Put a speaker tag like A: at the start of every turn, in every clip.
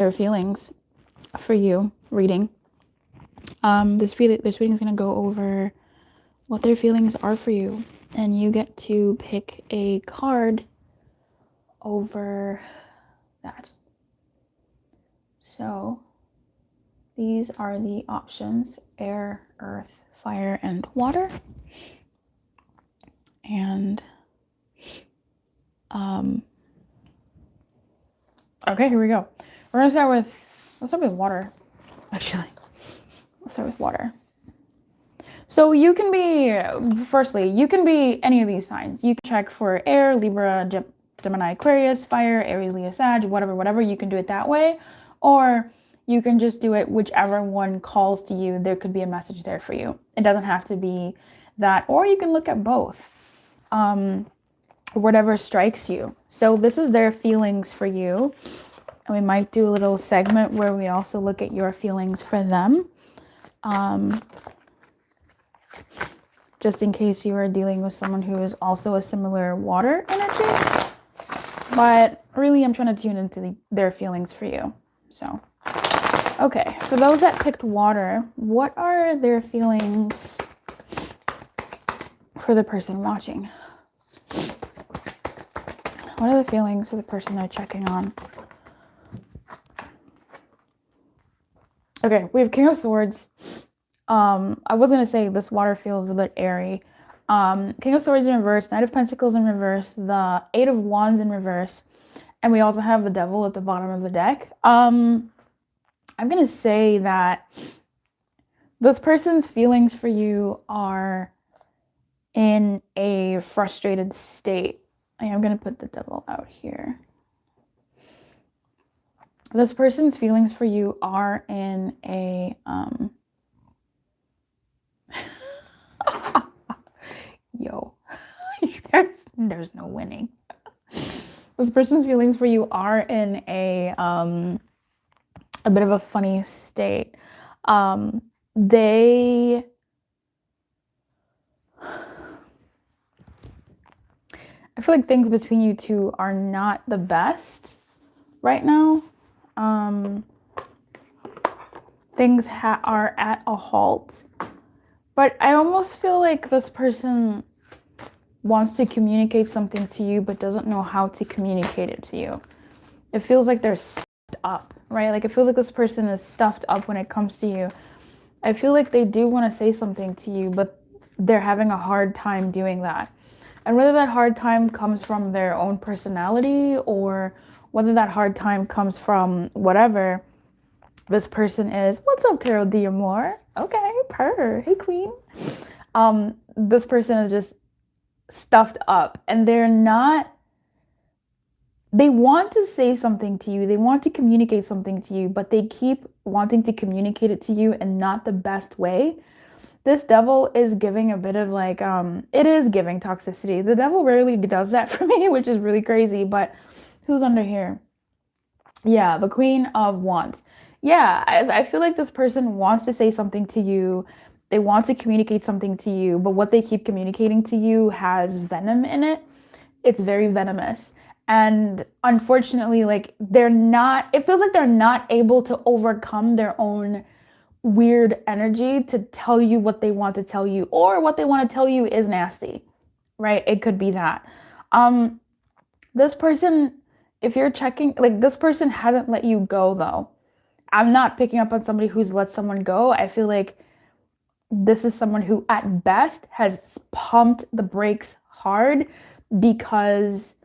A: their feelings for you reading. This reading is going to go over what their feelings are for you, and you get to pick a card over that. So these are the options: air, earth, fire, and water. And okay, here we go. We're gonna start with water, actually. Let's start with water. So you can be any of these signs. You can check for air, Libra, Gemini, Aquarius, fire, Aries, Leo, Sag, whatever. You can do it that way. Or you can just do it whichever one calls to you. There could be a message there for you. It doesn't have to be that. Or you can look at both. Whatever strikes you. So this is their feelings for you. And we might do a little segment where we also look at your feelings for them. Just in case you are dealing with someone who is also a similar water energy. But really, I'm trying to tune into their feelings for you. So, okay. For those that picked water, what are their feelings for the person watching? What are the feelings for the person they're checking on? Okay, we have King of Swords. I was going to say this water feels a bit airy. King of Swords in reverse, Knight of Pentacles in reverse, the Eight of Wands in reverse, and we also have the Devil at the bottom of the deck. I'm going to say that this person's feelings for you are in a frustrated state. I'm going to put the Devil out here. This person's feelings for you are in a yo, there's no winning. This person's feelings for you are in a bit of a funny state. I feel like things between you two are not the best right now. Things are at a halt. But I almost feel like this person wants to communicate something to you, but doesn't know how to communicate it to you. It feels like they're stuffed up, right? Like it feels like this person is stuffed up when it comes to you. I feel like they do want to say something to you, but they're having a hard time doing that. And whether that hard time comes from their own personality or whether that hard time comes from whatever, this person is, what's up, Tarot D'Amour? Okay, purr, hey queen. This person is just stuffed up and they want to say something to you. They want to communicate something to you, but they keep wanting to communicate it to you in not the best way. This Devil is giving a bit of like, it is giving toxicity. The Devil rarely does that for me, which is really crazy, but who's under here? Yeah, the Queen of Wands. Yeah, I feel like this person wants to say something to you. They want to communicate something to you, but what they keep communicating to you has venom in it. It's very venomous. And unfortunately, like it feels like they're not able to overcome their own weird energy to tell you what they want to tell you, or what they want to tell you is nasty, right? It could be that. This person, if you're checking, like this person hasn't let you go though. I'm not picking up on somebody who's let someone go. I feel like this is someone who at best has pumped the brakes hard because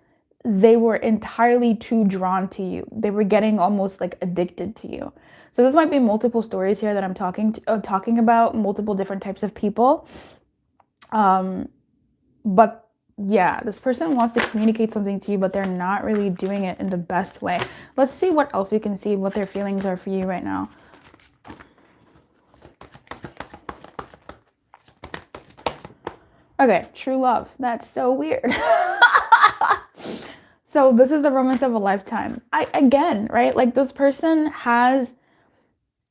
A: they were entirely too drawn to you. They were getting almost like addicted to you. So this might be multiple stories here that I'm talking about, multiple different types of people. But yeah, this person wants to communicate something to you, but they're not really doing it in the best way. Let's see what else we can see, what their feelings are for you right now. Okay, true love. That's so weird. So this is the romance of a lifetime. Again, right? Like this person has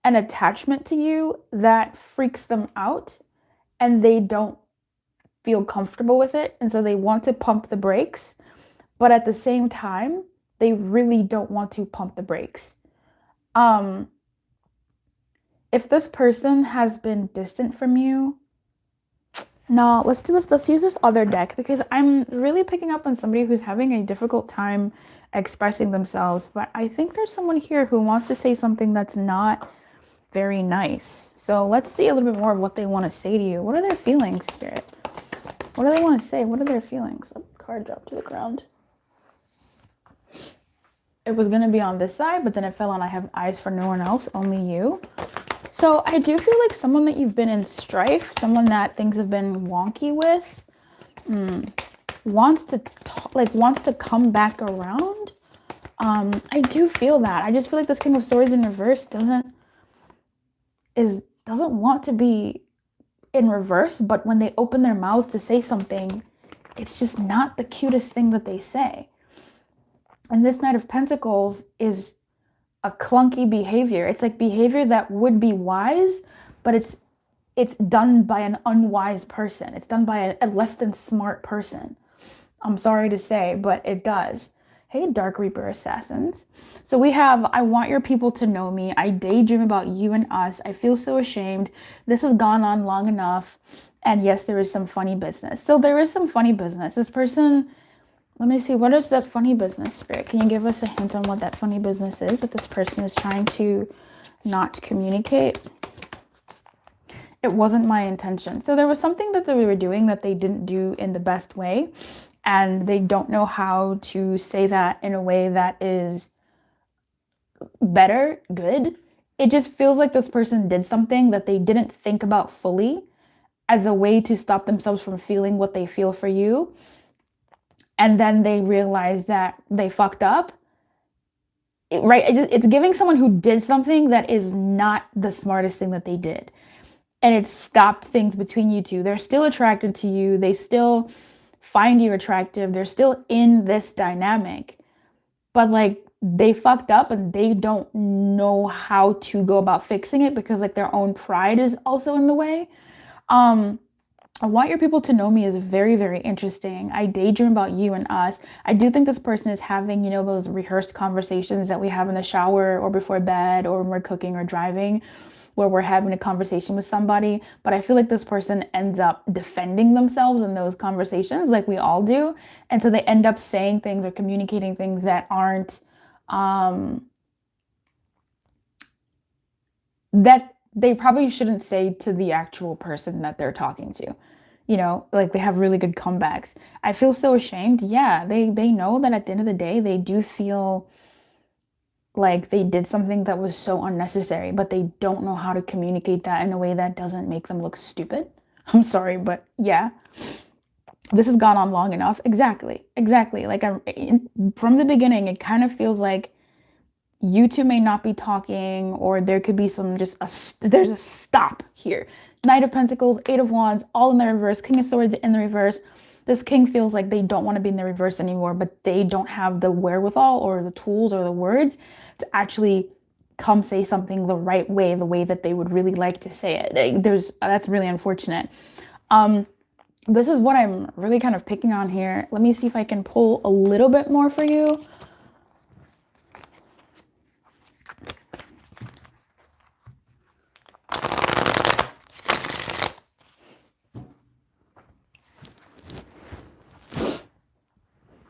A: an attachment to you that freaks them out and they don't feel comfortable with it. And so they want to pump the brakes, but at the same time, they really don't want to pump the brakes. Um, if this person has been distant from you, no, let's do this. Let's use this other deck because I'm really picking up on somebody who's having a difficult time expressing themselves. But I think there's someone here who wants to say something that's not very nice. So let's see a little bit more of what they want to say to you. What are their feelings, Spirit? What do they want to say? What are their feelings? A card dropped to the ground. It was going to be on this side, but then it fell on I have eyes for no one else, only you. So I do feel like someone that you've been in strife, someone that things have been wonky with, wants to come back around. I do feel that. I just feel like this King of Swords in reverse doesn't want to be in reverse, but when they open their mouths to say something, it's just not the cutest thing that they say. And this Knight of Pentacles is a clunky behavior. It's like behavior that would be wise, but it's done by an unwise person. It's done by a less than smart person. I'm sorry to say, but it does. Hey, Dark Reaper Assassins. So we have, I want your people to know me. I daydream about you and us. I feel so ashamed. This has gone on long enough. And yes, there is some funny business. So there is some funny business. This person, let me see, what is that funny business, Spirit? Can you give us a hint on what that funny business is that this person is trying to not communicate? It wasn't my intention. So there was something that they were doing that they didn't do in the best way. And they don't know how to say that in a way that is better, good. It just feels like this person did something that they didn't think about fully as a way to stop themselves from feeling what they feel for you. And then they realize that they fucked up. It's giving someone who did something that is not the smartest thing that they did. And it stopped things between you two. They're still attracted to you. They still find you attractive. They're still in this dynamic. But like they fucked up and they don't know how to go about fixing it because like their own pride is also in the way. I want your people to know me is very, very interesting. I daydream about you and us. I do think this person is having, those rehearsed conversations that we have in the shower or before bed or when we're cooking or driving, where we're having a conversation with somebody. But I feel like this person ends up defending themselves in those conversations like we all do. And so they end up saying things or communicating things that aren't, that they probably shouldn't say to the actual person that they're talking to. Like they have really good comebacks. I feel so ashamed. Yeah, they know that at the end of the day, they do feel like they did something that was so unnecessary, but they don't know how to communicate that in a way that doesn't make them look stupid. I'm sorry, but yeah. This has gone on long enough. Exactly. Like from the beginning, it kind of feels like you two may not be talking, or there could be some there's a stop here. Knight of Pentacles, Eight of Wands, all in the reverse, King of Swords in the reverse. This king feels like they don't want to be in the reverse anymore, but they don't have the wherewithal or the tools or the words to actually come say something the right way, the way that they would really like to say it. That's really unfortunate. This is what I'm really kind of picking on here. Let me see if I can pull a little bit more for you.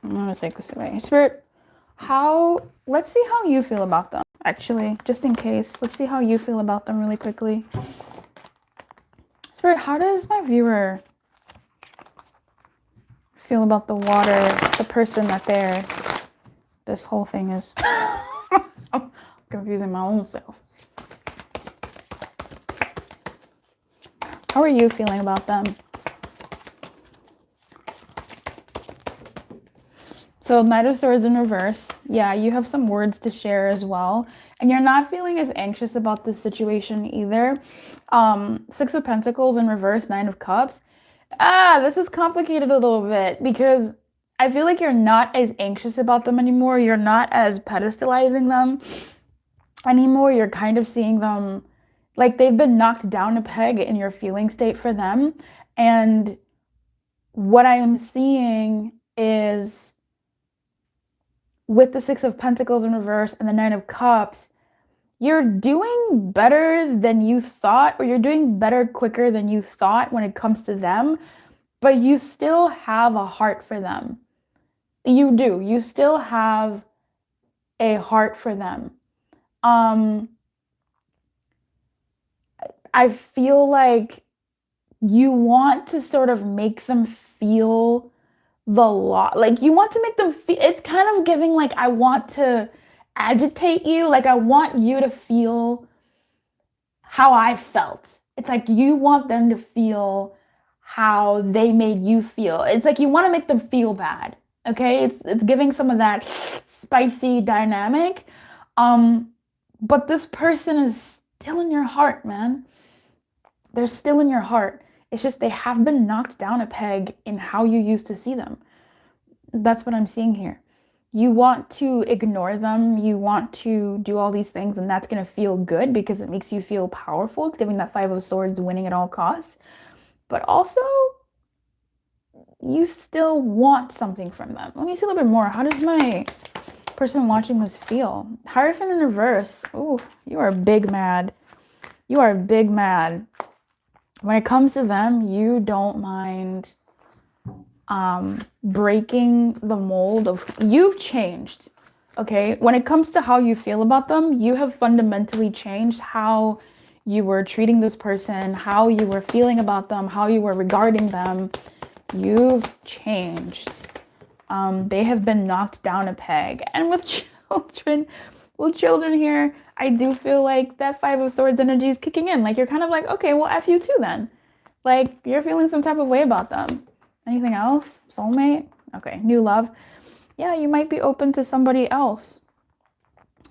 A: I'm gonna take this away. Spirit, let's see how you feel about them, actually, just in case. Let's see how you feel about them really quickly. Spirit, how does my viewer feel about the water, the person that this whole thing is? I'm confusing my own self. How are you feeling about them? So Knight of Swords in reverse. Yeah, you have some words to share as well. And you're not feeling as anxious about this situation either. Six of Pentacles in reverse, Nine of Cups. This is complicated a little bit because I feel like you're not as anxious about them anymore. You're not as pedestalizing them anymore. You're kind of seeing them like they've been knocked down a peg in your feeling state for them. And what I am seeing is, with the Six of Pentacles in reverse and the Nine of Cups, you're doing better than you thought, or you're doing better quicker than you thought when it comes to them, but you still have a heart for them. You do. You still have a heart for them. I feel like you want to sort of make them feel the lot. Like you want to make them feel, it's kind of giving like, I want to agitate you. Like I want you to feel how I felt. It's like you want them to feel how they made you feel. It's like you want to make them feel bad. Okay? It's giving some of that spicy dynamic. But this person is still in your heart, man. They're still in your heart. It's just they have been knocked down a peg in how you used to see them. That's what I'm seeing here. You want to ignore them. You want to do all these things, and that's going to feel good because it makes you feel powerful. It's giving that Five of Swords, winning at all costs. But also, you still want something from them. Let me see a little bit more. How does my person watching this feel? Hierophant in reverse. Ooh, you are big mad. You are big mad. When it comes to them, you don't mind breaking the mold of, you've changed. Okay, when it comes to how you feel about them, you have fundamentally changed how you were treating this person, how you were feeling about them, how you were regarding them. You've changed. They have been knocked down a peg. And with children here, I do feel like that Five of Swords energy is kicking in. Like you're kind of like, okay, well, F you too then. Like you're feeling some type of way about them. Anything else? Soulmate? Okay, new love. Yeah, you might be open to somebody else.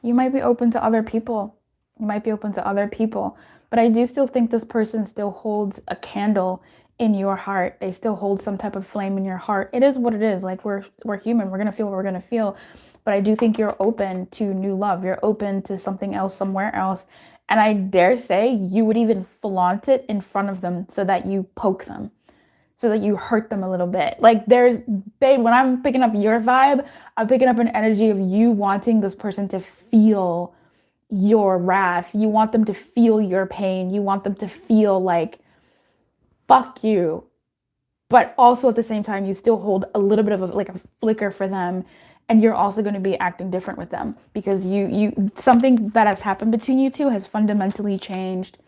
A: You might be open to other people. You might be open to other people. But I do still think this person still holds a candle in your heart. They still hold some type of flame in your heart. It is what it is. Like we're human. We're going to feel what we're going to feel. But I do think you're open to new love. You're open to something else somewhere else. And I dare say you would even flaunt it in front of them so that you poke them, so that you hurt them a little bit. Like babe, when I'm picking up your vibe, I'm picking up an energy of you wanting this person to feel your wrath. You want them to feel your pain. You want them to feel like, fuck you. But also at the same time, you still hold a little bit of a flicker for them. And you're also going to be acting different with them because something that has happened between you two has fundamentally changed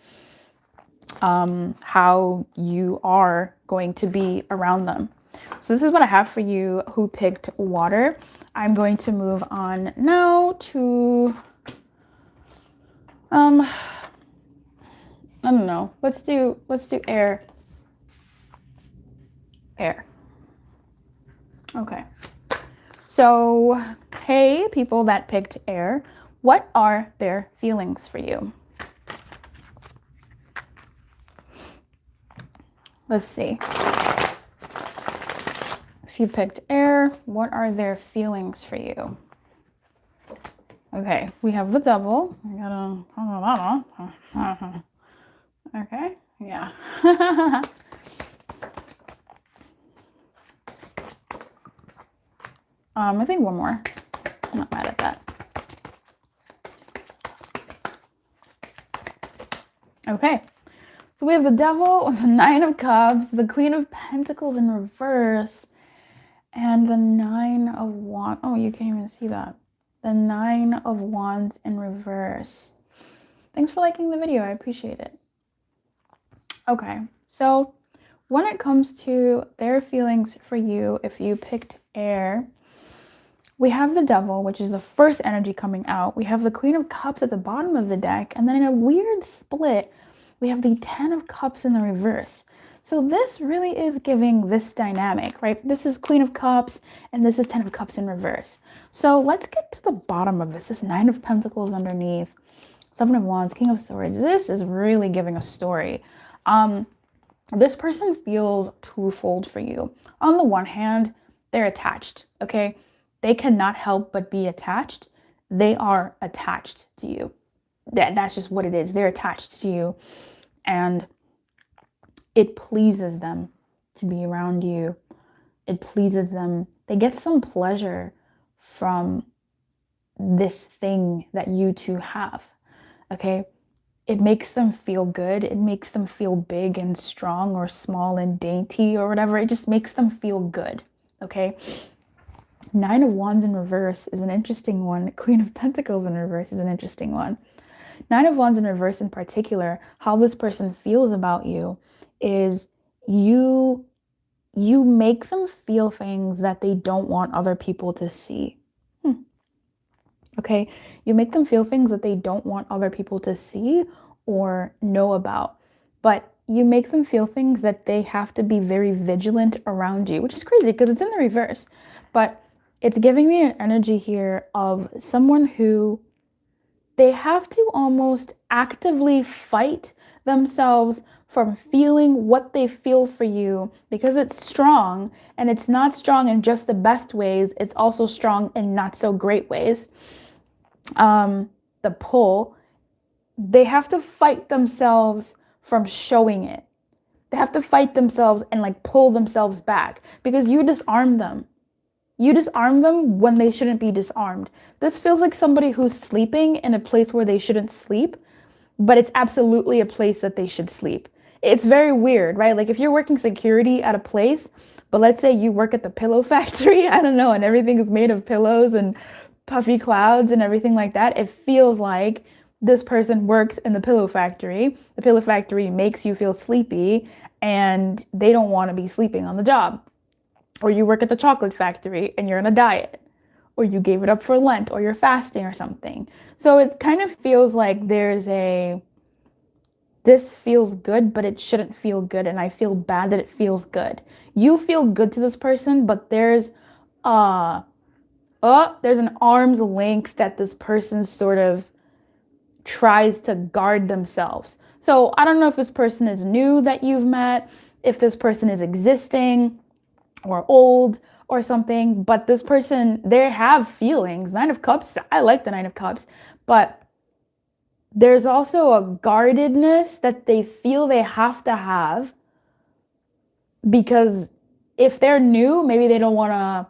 A: how you are going to be around them. So this is what I have for you who picked water. I'm going to move on now to, I don't know. Let's do air. Air. Okay. So, hey, people that picked air, what are their feelings for you? Let's see. If you picked air, what are their feelings for you? Okay, we have the Devil. Okay, yeah. I think one more. I'm not mad at that. Okay, so we have the Devil, the Nine of Cups, the Queen of Pentacles in reverse, and the Nine of Wands. Oh, you can't even see that. The Nine of Wands in reverse. Thanks for liking the video. I appreciate it. Okay, so when it comes to their feelings for you, if you picked air, we have the Devil, which is the first energy coming out. We have the Queen of Cups at the bottom of the deck. And then in a weird split, we have the Ten of Cups in the reverse. So this really is giving this dynamic, right? This is Queen of Cups and this is Ten of Cups in reverse. So let's get to the bottom of this. This Nine of Pentacles underneath, Seven of Wands, King of Swords. This is really giving a story. This person feels twofold for you. On the one hand, they're attached, okay? They cannot help but be attached. They are attached to you. That's just what it is. They're attached to you. And it pleases them to be around you. It pleases them. They get some pleasure from this thing that you two have. okay? It makes them feel good. It makes them feel big and strong or small and dainty or whatever. It just makes them feel good, okay? Nine of Wands in reverse is an interesting one. Queen of Pentacles in reverse is an interesting one. Nine of Wands in reverse in particular, how this person feels about you is you make them feel things that they don't want other people to see. Okay, you make them feel things that they don't want other people to see or know about, but you make them feel things that they have to be very vigilant around you, which is crazy because it's in the reverse. But it's giving me an energy here of someone who they have to almost actively fight themselves from feeling what they feel for you because it's strong, and it's not strong in just the best ways. It's also strong in not so great ways. The pull, they have to fight themselves from showing it. They have to fight themselves and like pull themselves back because you disarm them. You disarm them when they shouldn't be disarmed. This feels like somebody who's sleeping in a place where they shouldn't sleep, but it's absolutely a place that they should sleep. It's very weird, right? Like if you're working security at a place, but let's say you work at the pillow factory, I don't know, and everything is made of pillows and puffy clouds and everything like that, it feels like this person works in the pillow factory. The pillow factory makes you feel sleepy and they don't want to be sleeping on the job. Or you work at the chocolate factory and you're on a diet, or you gave it up for Lent, or you're fasting or something. So it kind of feels like there's this feels good, but it shouldn't feel good, and I feel bad that it feels good. You feel good to this person, but there's an arm's length that this person sort of tries to guard themselves. So I don't know if this person is new that you've met, if this person is existing or old or something, but this person, they have feelings. Nine of Cups, I like the Nine of Cups, but there's also a guardedness that they feel they have to have because if they're new, maybe they don't want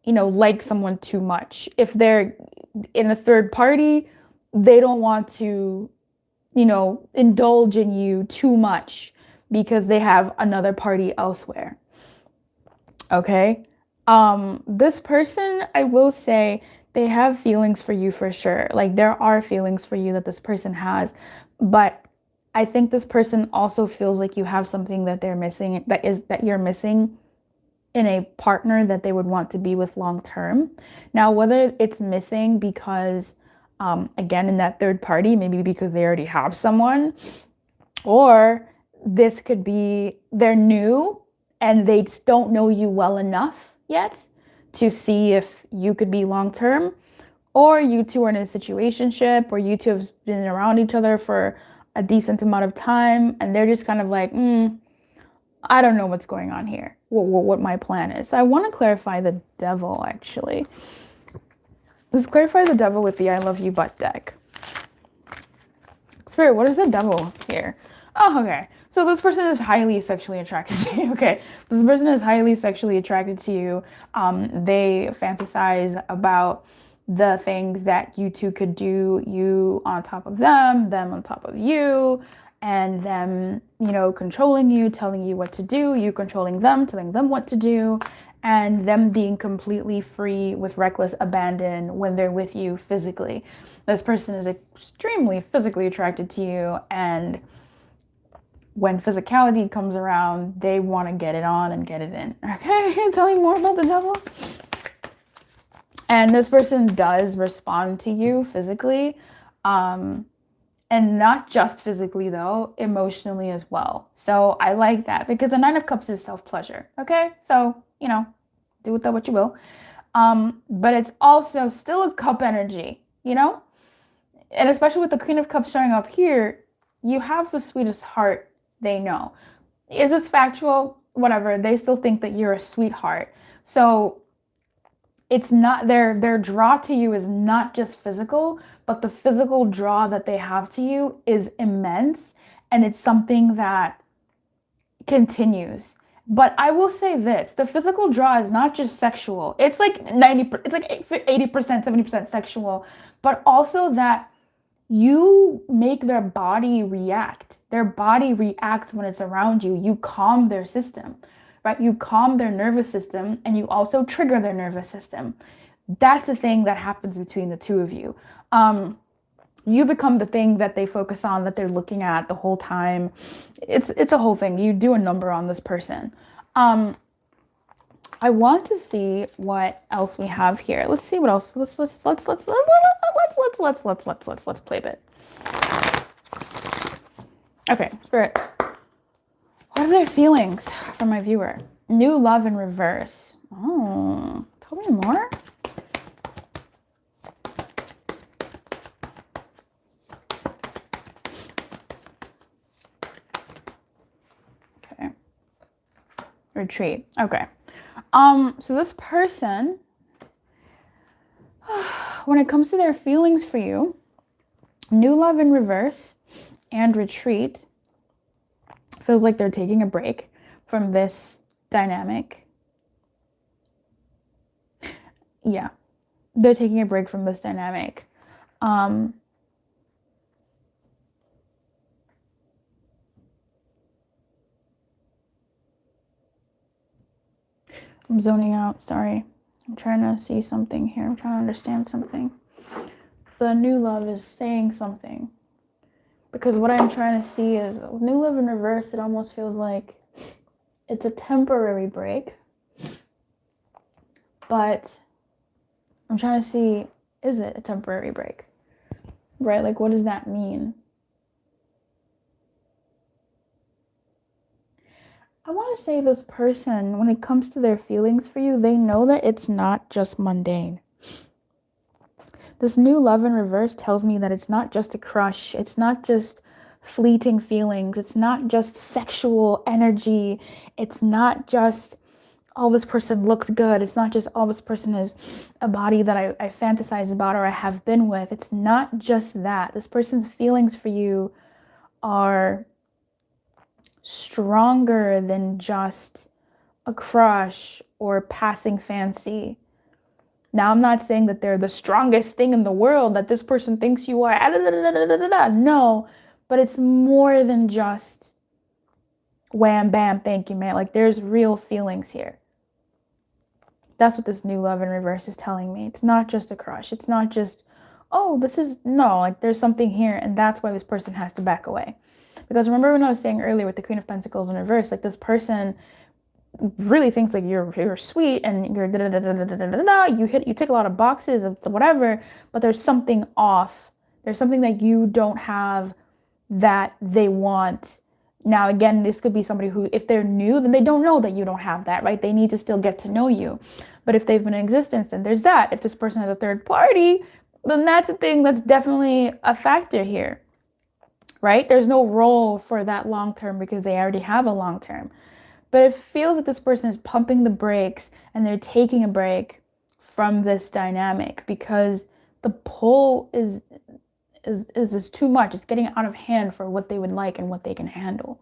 A: to, like someone too much. If they're in a third party, they don't want to, indulge in you too much because they have another party elsewhere. Okay. This person, I will say, they have feelings for you for sure. Like there are feelings for you that this person has, but I think this person also feels like you have something that they're missing, that you're missing in a partner that they would want to be with long term. Now, whether it's missing because, again, in that third party, maybe because they already have someone, or this could be they're new and they just don't know you well enough yet to see if you could be long term, or you two are in a situationship, or you two have been around each other for a decent amount of time, and they're just kind of like, I don't know what's going on here, what my plan is. So I want to clarify the Devil, actually. Let's clarify the Devil with the I Love You Butt deck. Spirit, what is the Devil here? Oh, okay. So this person is highly sexually attracted to you. Okay. This person is highly sexually attracted to you. They fantasize about the things that you two could do, you on top of them on top of you, and them, controlling you, telling you what to do, you controlling them, telling them what to do, and them being completely free with reckless abandon when they're with you physically. This person is extremely physically attracted to you, and when physicality comes around, they want to get it on and get it in. Okay, tell me more about the Devil. And this person does respond to you physically, and not just physically though, emotionally as well. So I like that because the Nine of Cups is self-pleasure. Okay, so do with that what you will. But it's also still a cup energy, and especially with the Queen of Cups showing up here, you have the sweetest heart. They know. Is this factual? Whatever. They still think that you're a sweetheart. So it's not their draw to you is not just physical, but the physical draw that they have to you is immense, and it's something that continues. But I will say this, the physical draw is not just sexual. It's like 80%, 70% sexual, but also that you make their body react. Their body reacts when it's around you. You calm their system, right? You calm their nervous system, and you also trigger their nervous system. That's the thing that happens between the two of you. You become the thing that they focus on, that they're looking at the whole time. It's a whole thing. You do a number on this person. I want to see what else we have here. Let's see what else. Let's play a bit. Okay, Spirit. What are their feelings from my viewer? New love in reverse. Oh, tell me more. Okay. Retreat. Okay. So this person, when it comes to their feelings for you, new love in reverse and retreat, feels like they're taking a break from this dynamic. Yeah, they're taking a break from this dynamic. I'm zoning out, sorry. I'm trying to see something here. I'm trying to understand something. The new love is saying something. Because what I'm trying to see is new love in reverse, it almost feels like it's a temporary break. But I'm trying to see, is it a temporary break? Right? Like, what does that mean? I want to say this person, when it comes to their feelings for you, they know that it's not just mundane. This new love in reverse tells me that it's not just a crush. It's not just fleeting feelings. It's not just sexual energy. It's not just, oh, this person looks good. It's not just, oh, this person is a body that I fantasize about or I have been with. It's not just that. This person's feelings for you are stronger than just a crush or passing fancy. Now, I'm not saying that they're the strongest thing in the world, that this person thinks you are. No, but it's more than just wham, bam, thank you, man. Like, there's real feelings here. That's what this new love in reverse is telling me. It's not just a crush. It's not just, oh, this is, no, like there's something here, and that's why this person has to back away. Because remember when I was saying earlier with the Queen of Pentacles in reverse, like this person really thinks like you're sweet and you're you tick a lot of boxes of whatever, but there's something off. There's something that you don't have that they want. Now, again, this could be somebody who, if they're new, then they don't know that you don't have that, right? They need to still get to know you. But if they've been in existence, then there's that. If this person has a third party, then that's a thing that's definitely a factor here, right? There's no role for that long term because they already have a long term. But it feels like this person is pumping the brakes and they're taking a break from this dynamic because the pull is too much. It's getting out of hand for what they would like and what they can handle.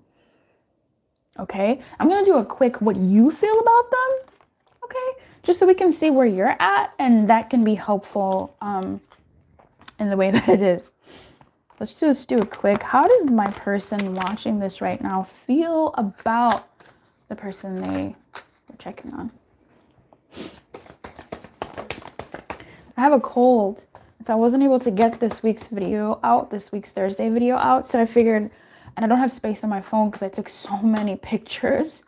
A: Okay, I'm gonna do a quick what you feel about them. Okay, just so we can see where you're at, and that can be helpful in the way that it is. Let's just do a quick. How does my person watching this right now feel about the person they were checking on? I have a cold, so I wasn't able to get this week's video out, this week's Thursday video out. So I figured, and I don't have space on my phone because I took so many pictures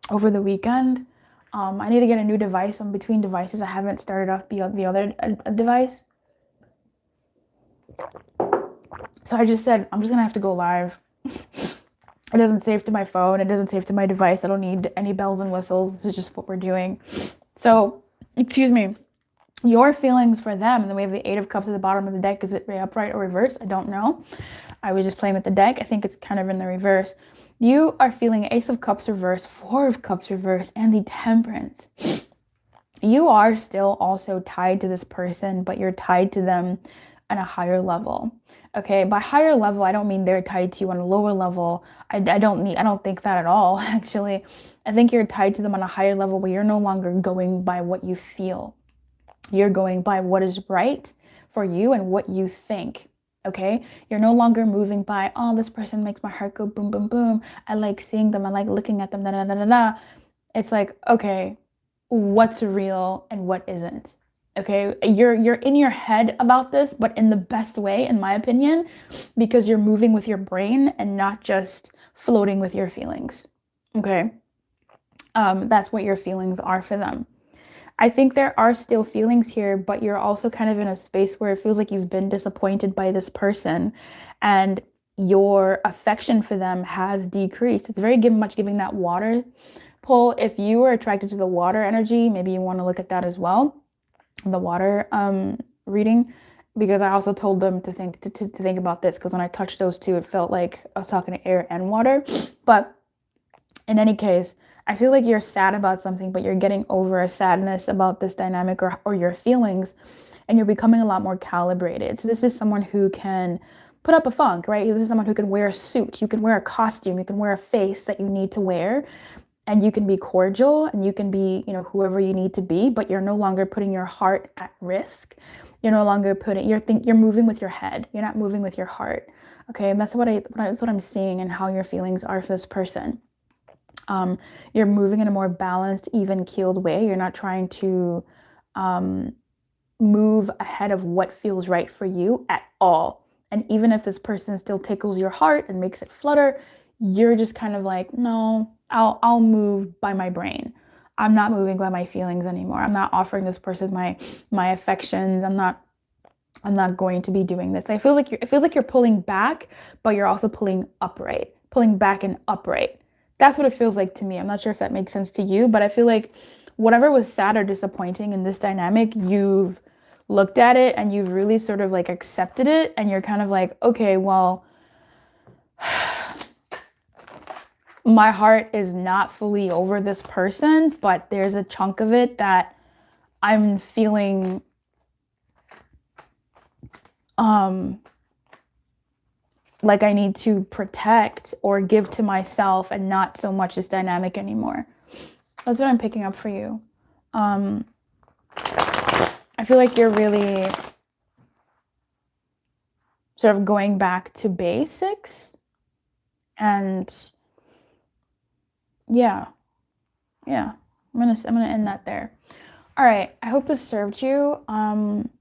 A: over the weekend. I need to get a new device. I'm between devices. I haven't started off the other device. So I just said, I'm just gonna have to go live. It doesn't save to my phone. It doesn't save to my device. I don't need any bells and whistles. This is just what we're doing. So, excuse me. Your feelings for them, and then we have the Eight of Cups at the bottom of the deck. Is it upright or reverse? I don't know. I was just playing with the deck. I think it's kind of in the reverse. You are feeling Ace of Cups reverse, Four of Cups reverse, and the Temperance. You are still also tied to this person, but you're tied to them on a higher level. Okay, by higher level, I don't mean they're tied to you on a lower level. I don't think that at all, actually. I think you're tied to them on a higher level where you're no longer going by what you feel. You're going by what is right for you and what you think. Okay, you're no longer moving by, oh, this person makes my heart go boom, boom, boom. I like seeing them. I like looking at them. Da, da, da, da, da. It's like, okay, what's real and what isn't? Okay, you're in your head about this, but in the best way, in my opinion, because you're moving with your brain and not just floating with your feelings. Okay, that's what your feelings are for them. I think there are still feelings here, but you're also kind of in a space where it feels like you've been disappointed by this person and your affection for them has decreased. It's very much giving that water pull. If you were attracted to the water energy, maybe you want to look at that as well, the water reading, because I also told them to think about this, because when I touched those two, it felt like I was talking to air and water. But in any case, I feel like you're sad about something, but you're getting over a sadness about this dynamic or your feelings, and you're becoming a lot more calibrated. So this is someone who can put up a funk, right? This is someone who can wear a suit, you can wear a costume, you can wear a face that you need to wear, and you can be cordial and you can be, you know, whoever you need to be, but you're no longer putting your heart at risk. You're no longer you're moving with your head. You're not moving with your heart. Okay, and that's what I'm seeing and how your feelings are for this person. You're moving in a more balanced, even keeled way. You're not trying to move ahead of what feels right for you at all. And even if this person still tickles your heart and makes it flutter, you're just kind of like, no, I'll move by my brain. I'm not moving by my feelings anymore. I'm not offering this person my affections. I'm not going to be doing this. It feels like you're pulling back, but you're also pulling upright, pulling back and upright. That's what it feels like to me. I'm not sure if that makes sense to you, but I feel like whatever was sad or disappointing in this dynamic, you've looked at it and you've really sort of like accepted it, and you're kind of like, okay, well, my heart is not fully over this person, but there's a chunk of it that I'm feeling like I need to protect or give to myself, and not so much this dynamic anymore. That's what I'm picking up for you. I feel like you're really sort of going back to basics, and yeah, I'm gonna end that there. All right, I hope this served you.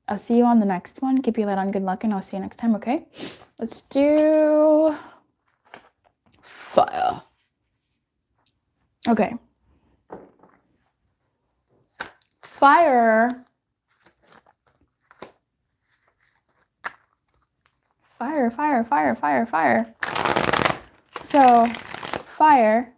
A: I'll see you on the next one. Keep your light on, good luck, and I'll see you next time, okay? Let's do fire. Okay. Fire. Fire, fire, fire, fire, fire. So, fire.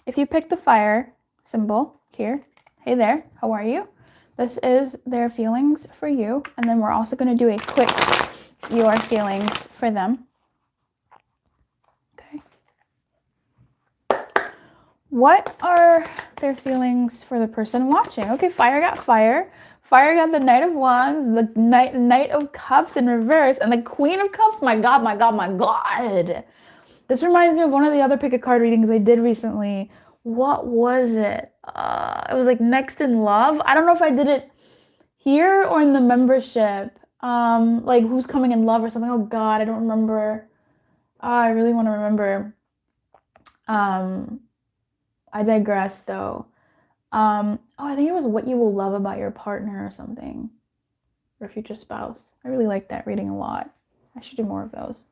A: If you pick the fire symbol here, hey there, how are you? This is their feelings for you. And then we're also going to do a quick your feelings for them. Okay. What are their feelings for the person watching? Okay, fire got fire. Fire got the Knight of Wands, the Knight of Cups in reverse, and the Queen of Cups. My God, my God, my God. This reminds me of one of the other pick a card readings I did recently. What was it? It was like Next in Love. I don't know if I did it here or in the membership. Like Who's Coming in Love or something. Oh God, I don't remember. I really want to remember. I digress though. Oh, I think it was What You Will Love About Your Partner or something. Or future spouse. I really like that reading a lot. I should do more of those.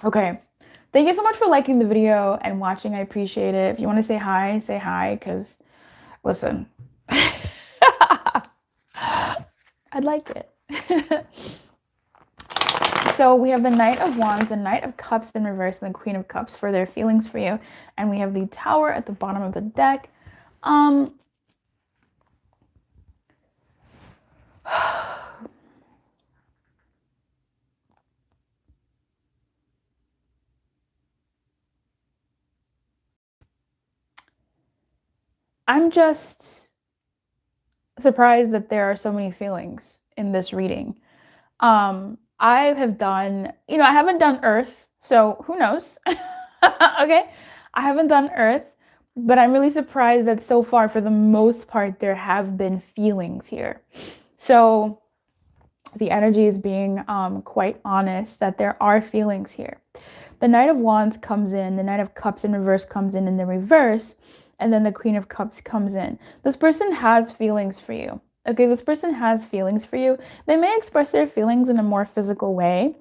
A: Okay. Thank you so much for liking the video and watching. I appreciate it. If you want to say hi, because listen, I'd like it. So we have the Knight of Wands, the Knight of Cups in reverse, and the Queen of Cups for their feelings for you. And we have the Tower at the bottom of the deck. I'm just surprised that there are so many feelings in this reading. I have done, I haven't done Earth, so who knows? Okay, I haven't done Earth, but I'm really surprised that so far, for the most part, there have been feelings here. So The energy is being quite honest that there are feelings here. The Knight of Wands comes in, the Knight of Cups in reverse comes in the reverse, and then the Queen of Cups comes in. This person has feelings for you. Okay, this person has feelings for you. They may express their feelings in a more physical way.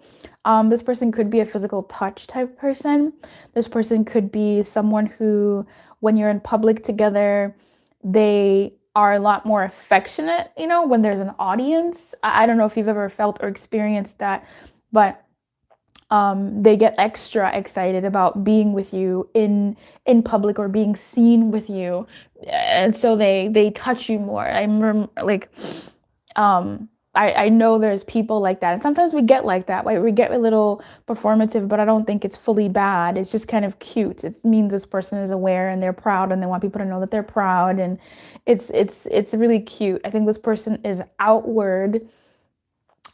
A: This person could be a physical touch type person. This person could be someone who, when you're in public together, they are a lot more affectionate, you know, when there's an audience. I don't know if you've ever felt or experienced that, but they get extra excited about being with you in public or being seen with you, and so they touch you more. I remember, like, I know there's people like that, and sometimes we get like that. Like, we get a little performative, but I don't think it's fully bad. It's just kind of cute. It means this person is aware and they're proud, and they want people to know that they're proud, and it's really cute. I think this person is outward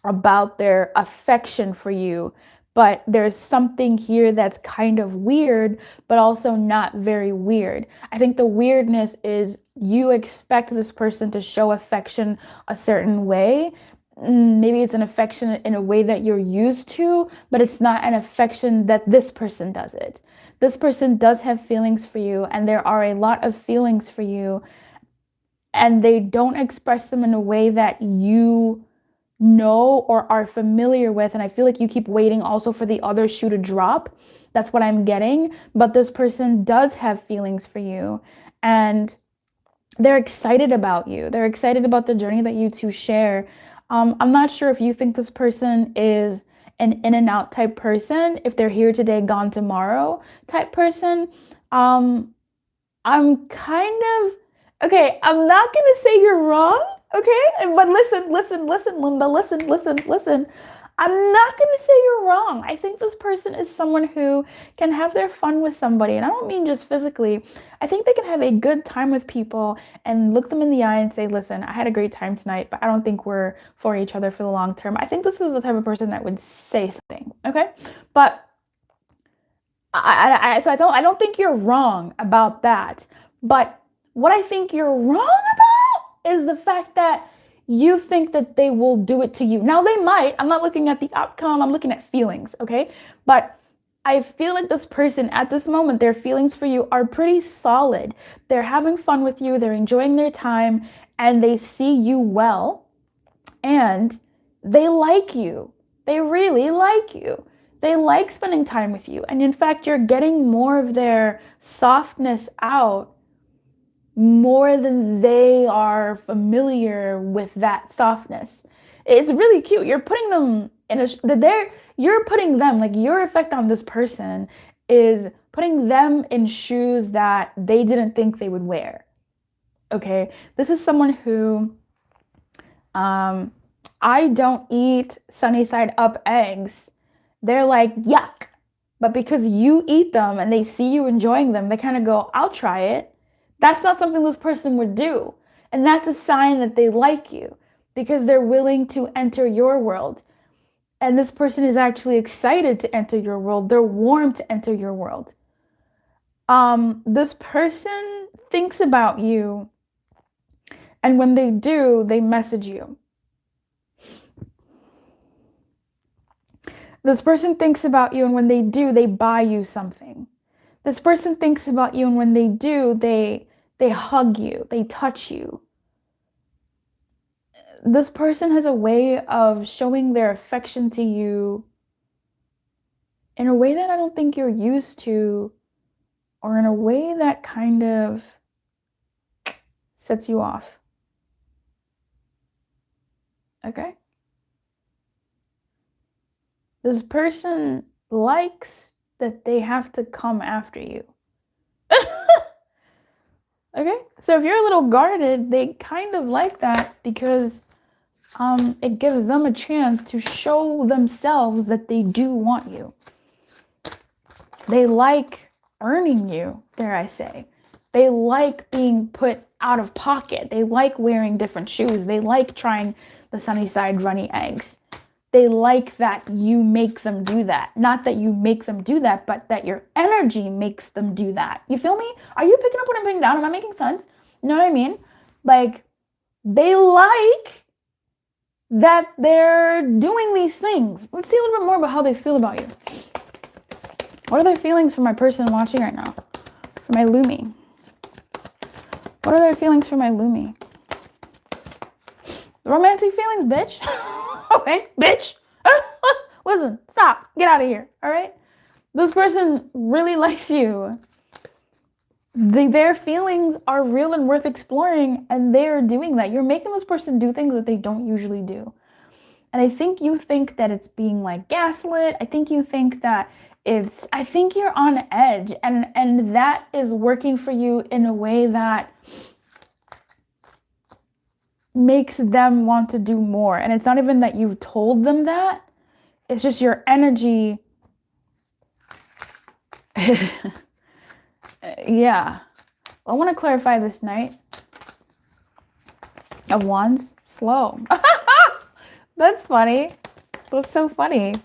A: about their affection for you, but there's something here that's kind of weird, but also not very weird. I think the weirdness is you expect this person to show affection a certain way. Maybe it's an affection in a way that you're used to, but it's not an affection that this person does it. This person does have feelings for you, and there are a lot of feelings for you, and they don't express them in a way that you know or are familiar with. And I feel like you keep waiting also for the other shoe to drop. That's what I'm getting. But this person does have feelings for you, and they're excited about you. They're excited about the journey that you two share. I'm not sure if you think this person is an in and out type person, if they're here today, gone tomorrow type person. I'm kind of, okay, I'm not gonna say you're wrong, okay? But listen, Linda, listen. I'm not gonna say you're wrong. I think this person is someone who can have their fun with somebody. And I don't mean just physically. I think they can have a good time with people and look them in the eye and say, listen, I had a great time tonight, but I don't think we're for each other for the long term. I think this is the type of person that would say something, okay? But I don't think you're wrong about that. But what I think you're wrong about is the fact that you think that they will do it to you. Now, they might. I'm not looking at the outcome. I'm looking at feelings, okay? But I feel like this person at this moment, their feelings for you are pretty solid. They're having fun with you. They're enjoying their time, and they see you well, and they like you. They really like you. They like spending time with you. And in fact, you're getting more of their softness out more than they are familiar with that softness. It's really cute. You're putting them in you're putting them, like, your effect on this person is putting them in shoes that they didn't think they would wear. Okay? This is someone who, I don't eat sunny side up eggs. They're like, yuck. But because you eat them and they see you enjoying them, they kind of go, I'll try it. That's not something this person would do. And that's a sign that they like you, because they're willing to enter your world. And this person is actually excited to enter your world. They're warm to enter your world. This person thinks about you, and when they do, they message you. This person thinks about you, and when they do, they buy you something. This person thinks about you, and when they do, they hug you, they touch you. This person has a way of showing their affection to you in a way that I don't think you're used to, or in a way that kind of sets you off. Okay? This person likes that they have to come after you. Okay? So if you're a little guarded, they kind of like that, because it gives them a chance to show themselves that they do want you. They like earning you, dare I say. They like being put out of pocket. They like wearing different shoes. They like trying the sunny side runny eggs. They like that you make them do that. Not that you make them do that, but that your energy makes them do that. You feel me? Are you picking up what I'm putting down? Am I making sense? You know what I mean? Like, they like that they're doing these things. Let's see a little bit more about how they feel about you. What are their feelings for my person watching right now? For my Lumi. What are their feelings for my Lumi? Romantic feelings, bitch. Okay, bitch. Listen, stop. Get out of here, all right? This person really likes you. Their feelings are real and worth exploring, and they're doing that. You're making this person do things that they don't usually do. And I think you think that it's being like gaslit. I think you think that I think you're on edge, and that is working for you in a way that makes them want to do more. And it's not even that you've told them that. It's just your energy. Yeah. I want to clarify this Knight of Wands. Slow. That's funny. That's so funny.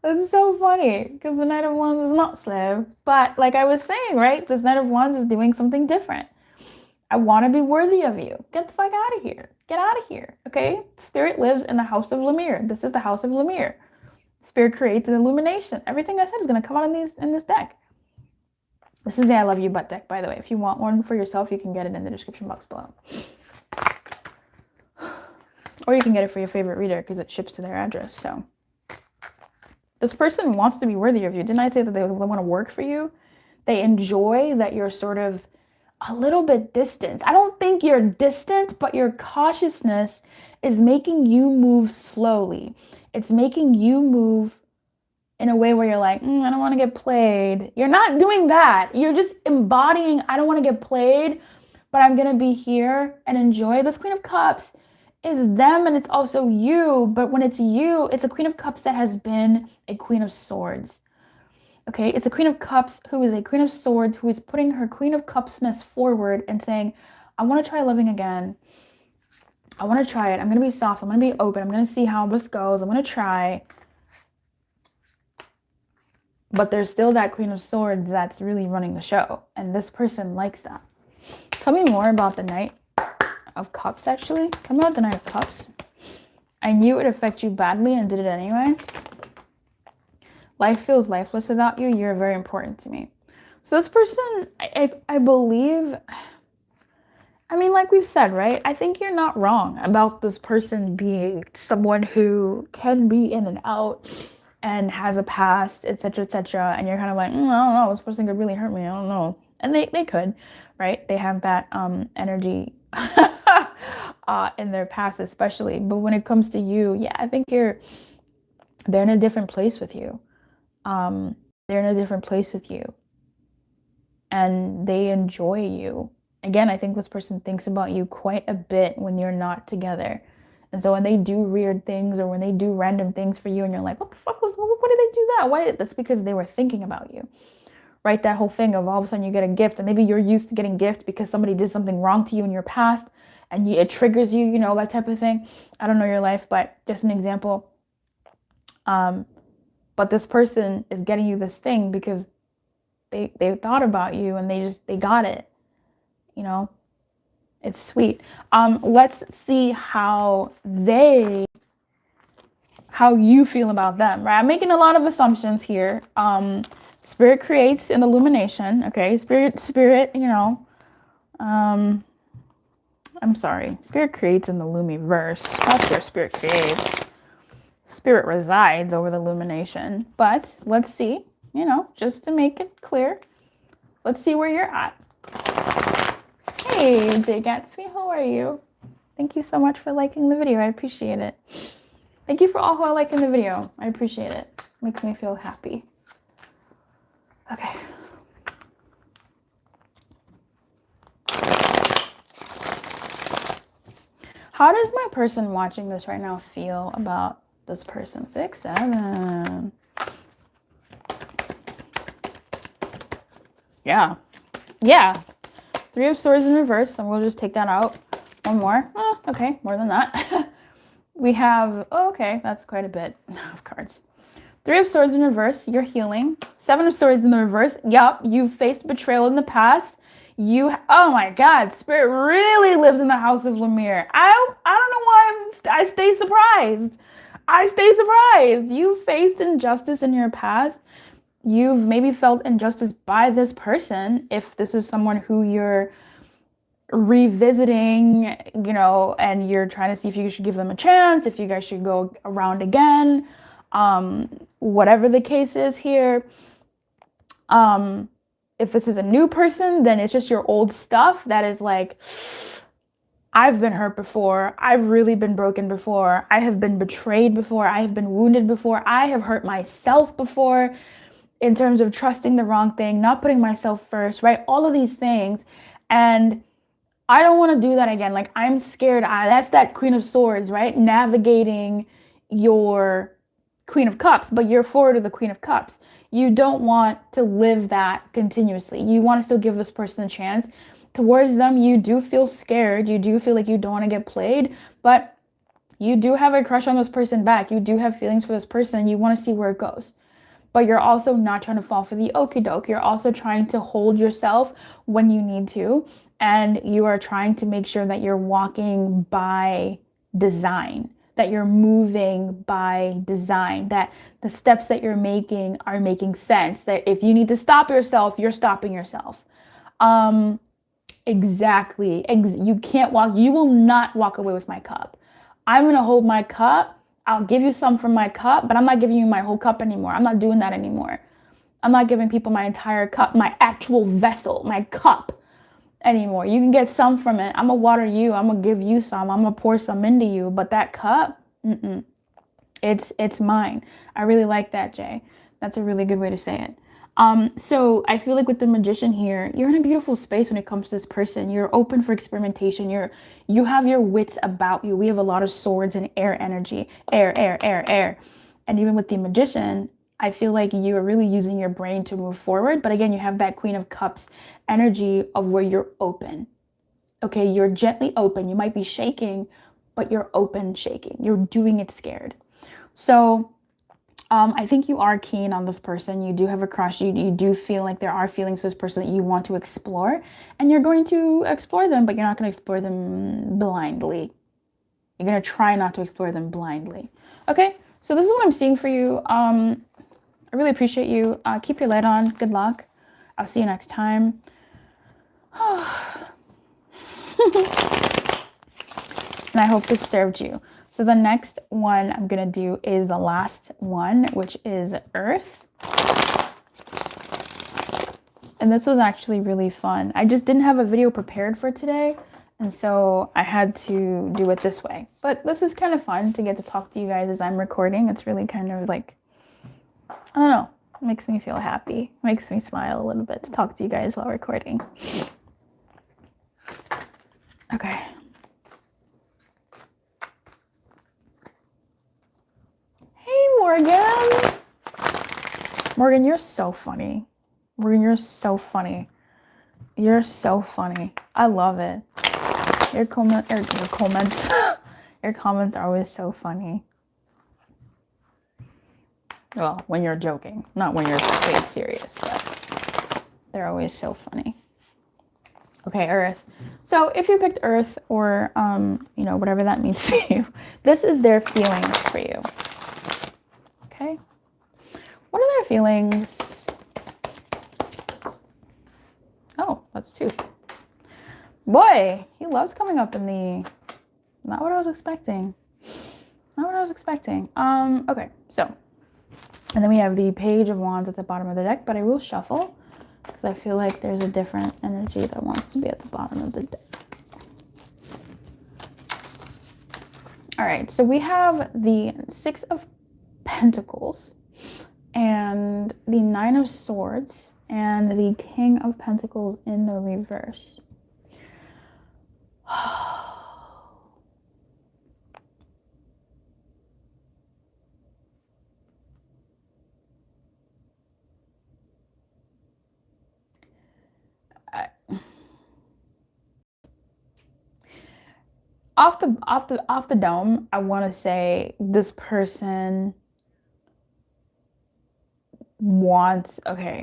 A: That's so funny because the Knight of Wands is not slow. But like I was saying, right? This Knight of Wands is doing something different. I want to be worthy of you. Get the fuck out of here. Get out of here. Okay? Spirit lives in the house of Lumiere. This is the house of Lumiere. Spirit creates an illumination. Everything I said is going to come out in this deck. This is the I Love You Butt deck, by the way. If you want one for yourself, you can get it in the description box below. Or you can get it for your favorite reader because it ships to their address. So this person wants to be worthy of you. Didn't I say that they want to work for you? They enjoy that you're sort of a little bit distant. I don't think you're distant, but your cautiousness is making you move slowly. It's making you move in a way where you're like, I don't want to get played. You're not doing that. You're just embodying, I don't want to get played, but I'm going to be here and enjoy. This Queen of Cups is them and it's also you. But when it's you, it's a Queen of Cups that has been a Queen of Swords. Okay, it's a Queen of Cups who is a Queen of Swords who is putting her Queen of Cupsness forward and saying, I want to try loving again. I want to try it. I'm going to be soft. I'm going to be open. I'm going to see how this goes. I'm going to try. But there's still that Queen of Swords that's really running the show. And this person likes that. Tell me more about the Knight of Cups, actually. Tell me about the Knight of Cups. I knew it would affect you badly and did it anyway. Life feels lifeless without you. You're very important to me. So this person, I believe, I mean, like we've said, right? I think you're not wrong about this person being someone who can be in and out and has a past, etc., etc. And you're kind of like, I don't know, this person could really hurt me. I don't know. And they could, right? They have that energy in their past, especially. But when it comes to you, yeah, I think they're in a different place with you. They're in a different place with you. And they enjoy you. Again, I think this person thinks about you quite a bit when you're not together. And so when they do weird things or when they do random things for you and you're like, what the fuck why did they do that? Why? That's because they were thinking about you. Right? That whole thing of all of a sudden you get a gift and maybe you're used to getting gifts because somebody did something wrong to you in your past and it triggers you, you know, that type of thing. I don't know your life, but just an example. But this person is getting you this thing because they thought about you and they got it. You know, it's sweet. Let's see how you feel about them, right? I'm making a lot of assumptions here. Spirit creates an illumination. Okay. Spirit, you know, I'm sorry. Spirit creates in the Lumiverse. That's where Spirit creates. Spirit resides over the illumination. But let's see, you know, just to make it clear, let's see where you're at. Hey, J Gatsby, how are you? Thank you so much for liking the video. I appreciate it. Thank you for all who are liking the video. I appreciate it. Makes me feel happy. Okay. How does my person watching this right now feel about this person? 6, 7. Yeah. Yeah. 3 of Swords in reverse, and we'll just take that out. One more. Oh, okay, more than that. We have, oh, okay, that's quite a bit of cards. 3 of Swords in reverse, you're healing. 7 of Swords in the reverse. Yup, you've faced betrayal in the past. Oh my God, spirit really lives in the house of Lumiere. I don't know why I stay surprised. I stay surprised. You faced injustice in your past. You've maybe felt injustice by this person, if this is someone who you're revisiting, and you're trying to see if you should give them a chance, if you guys should go around again, whatever the case is here. If this is a new person, then it's just your old stuff that is like, I've been hurt before. I've really been broken before. I have been betrayed before. I have been wounded before. I have hurt myself before in terms of trusting the wrong thing, not putting myself first, right? All of these things. And I don't want to do that again. Like, I'm scared. That's that Queen of Swords, right? Navigating your Queen of Cups, but you're forward of the Queen of Cups. You don't want to live that continuously. You want to still give this person a chance. Towards them, you do feel scared. You do feel like you don't want to get played, but you do have a crush on this person back. You do have feelings for this person. You want to see where it goes. But you're also not trying to fall for the okie doke. You're also trying to hold yourself when you need to. And you are trying to make sure that you're walking by design, that you're moving by design, that the steps that you're making are making sense, that if you need to stop yourself, you're stopping yourself. Exactly. You can't walk. You will not walk away with my cup. I'm going to hold my cup. I'll give you some from my cup, but I'm not giving you my whole cup anymore. I'm not doing that anymore. I'm not giving people my entire cup, my actual vessel, my cup anymore. You can get some from it. I'm going to water you. I'm going to give you some. I'm going to pour some into you. But that cup, it's mine. I really like that, Jay. That's a really good way to say it. So I feel like with the Magician here, you're in a beautiful space when it comes to this person. You're open for experimentation. You have your wits about you. We have a lot of swords and air energy. Air. And even with the Magician, I feel like you are really using your brain to move forward. But again, you have that Queen of Cups energy of where you're open. Okay, you're gently open. You might be shaking, but you're open shaking. You're doing it scared. So I think you are keen on this person. You do have a crush. You do feel like there are feelings for this person that you want to explore. And you're going to explore them, but you're not going to explore them blindly. You're going to try not to explore them blindly. Okay, so this is what I'm seeing for you. I really appreciate you. Keep your light on. Good luck. I'll see you next time. And I hope this served you. So the next one I'm going to do is the last one, which is Earth. And this was actually really fun. I just didn't have a video prepared for today, and so I had to do it this way. But this is kind of fun to get to talk to you guys as I'm recording. It's really kind of like, I don't know, it makes me feel happy. It makes me smile a little bit to talk to you guys while recording. Okay. Morgan. Morgan, you're so funny. Morgan, you're so funny. You're so funny. I love it. Your comments your comments are always so funny. Well, when you're joking, not when you're being serious, but they're always so funny. Okay, Earth. So if you picked Earth or whatever that means to you, this is their feelings for you. Okay. What are their feelings? Oh, that's two. Boy, he loves coming up in the... Not what I was expecting. Not what I was expecting. Okay, so. And then we have the Page of Wands at the bottom of the deck, but I will shuffle because I feel like there's a different energy that wants to be at the bottom of the deck. All right, so we have the Six of Pentacles and the Nine of Swords and the King of Pentacles in the reverse. Off the dome, I want to say this person wants, okay.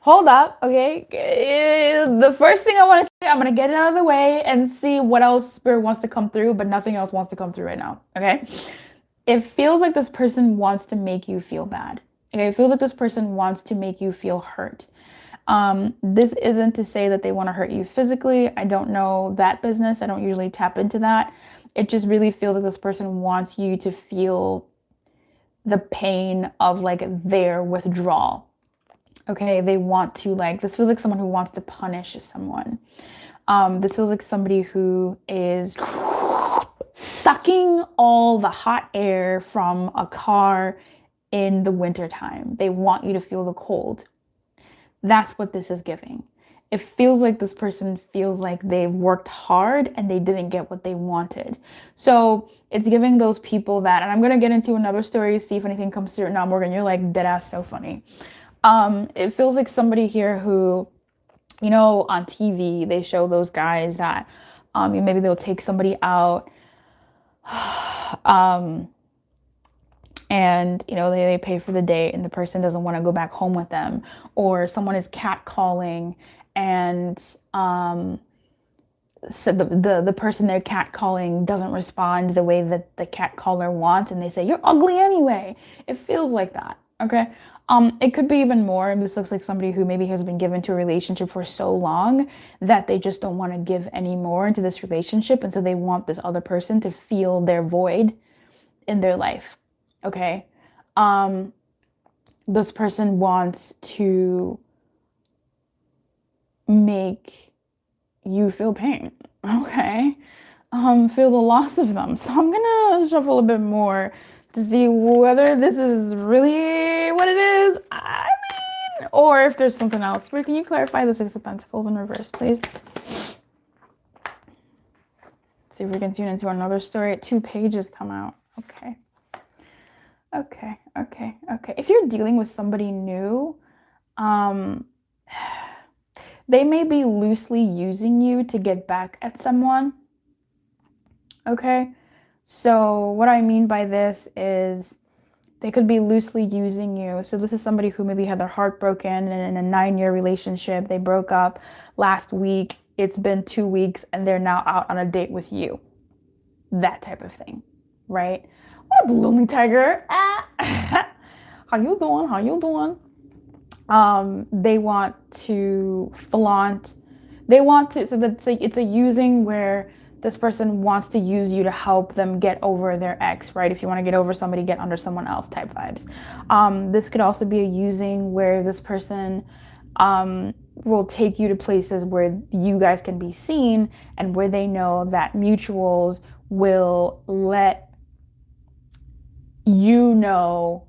A: hold up, okay? The first thing I want to say, I'm going to get it out of the way and see what else Spirit wants to come through, but nothing else wants to come through right now, okay? It feels like this person wants to make you feel bad. Okay, it feels like this person wants to make you feel hurt. This isn't to say that they want to hurt you physically. I don't know that business. I don't usually tap into that. It just really feels like this person wants you to feel the pain of like their withdrawal. Okay, they want to like, this feels like someone who wants to punish someone. This feels like somebody who is sucking all the hot air from a car in the wintertime. They want you to feel the cold. That's what this is giving. It feels like this person feels like they've worked hard and they didn't get what they wanted. So it's giving those people that, and I'm going to get into another story, see if anything comes through. Now, Morgan, you're like dead ass so funny. It feels like somebody here who, you know, on TV, they show those guys that maybe they'll take somebody out and you know they pay for the date and the person doesn't want to go back home with them, or someone is catcalling and so the person they're catcalling doesn't respond the way that the catcaller wants, and they say you're ugly anyway. It feels like that. Okay. It could be even more. This looks like somebody who maybe has been given to a relationship for so long that they just don't want to give any more into this relationship, and so they want this other person to feel their void in their life. Okay. This person wants to make you feel pain. Okay. Feel the loss of them. So I'm gonna shuffle a bit more to see whether this is really what it is. I mean, or if there's something else. Where can you clarify the Six of Pentacles in reverse, please? See if we can tune into another story. 2 pages come out. Okay. Okay. If you're dealing with somebody new, they may be loosely using you to get back at someone. Okay. So what I mean by this is they could be loosely using you. So this is somebody who maybe had their heart broken and in a 9-year relationship. They broke up last week. It's been 2 weeks and they're now out on a date with you. That type of thing, right? What up, Lonely Tiger? How you doing? They want to flaunt. They want to, so that's it's a using where this person wants to use you to help them get over their ex, right? If you want to get over somebody, get under someone else type vibes. This could also be a using where this person will take you to places where you guys can be seen and where they know that mutuals will let you know,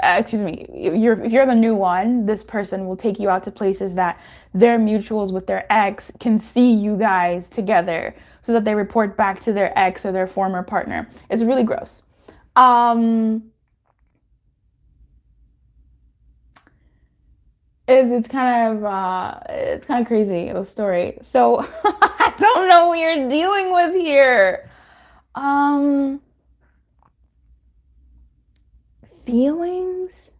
A: if you're the new one, this person will take you out to places that their mutuals with their ex can see you guys together so that they report back to their ex or their former partner. It's really gross. It's kind of crazy, the story. So I don't know what you're dealing with here. Feelings.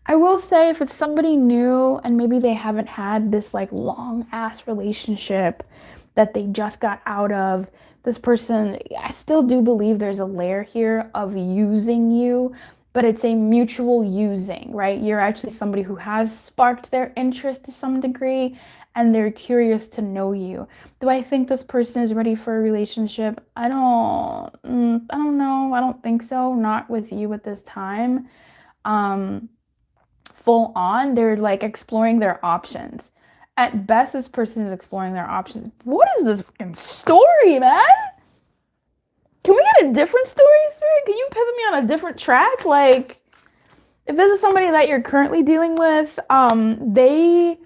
A: I will say if it's somebody new and maybe they haven't had this like long ass relationship that they just got out of, this person, I still do believe there's a layer here of using you, but it's a mutual using, right? You're actually somebody who has sparked their interest to some degree and they're curious to know you. Do I think this person is ready for a relationship? I don't know. I don't think so. Not with you at this time. Full on, they're like exploring their options. At best, this person is exploring their options. What is this fucking story, man? Can we get a different story? Can you pivot me on a different track? Like, if this is somebody that you're currently dealing with, they...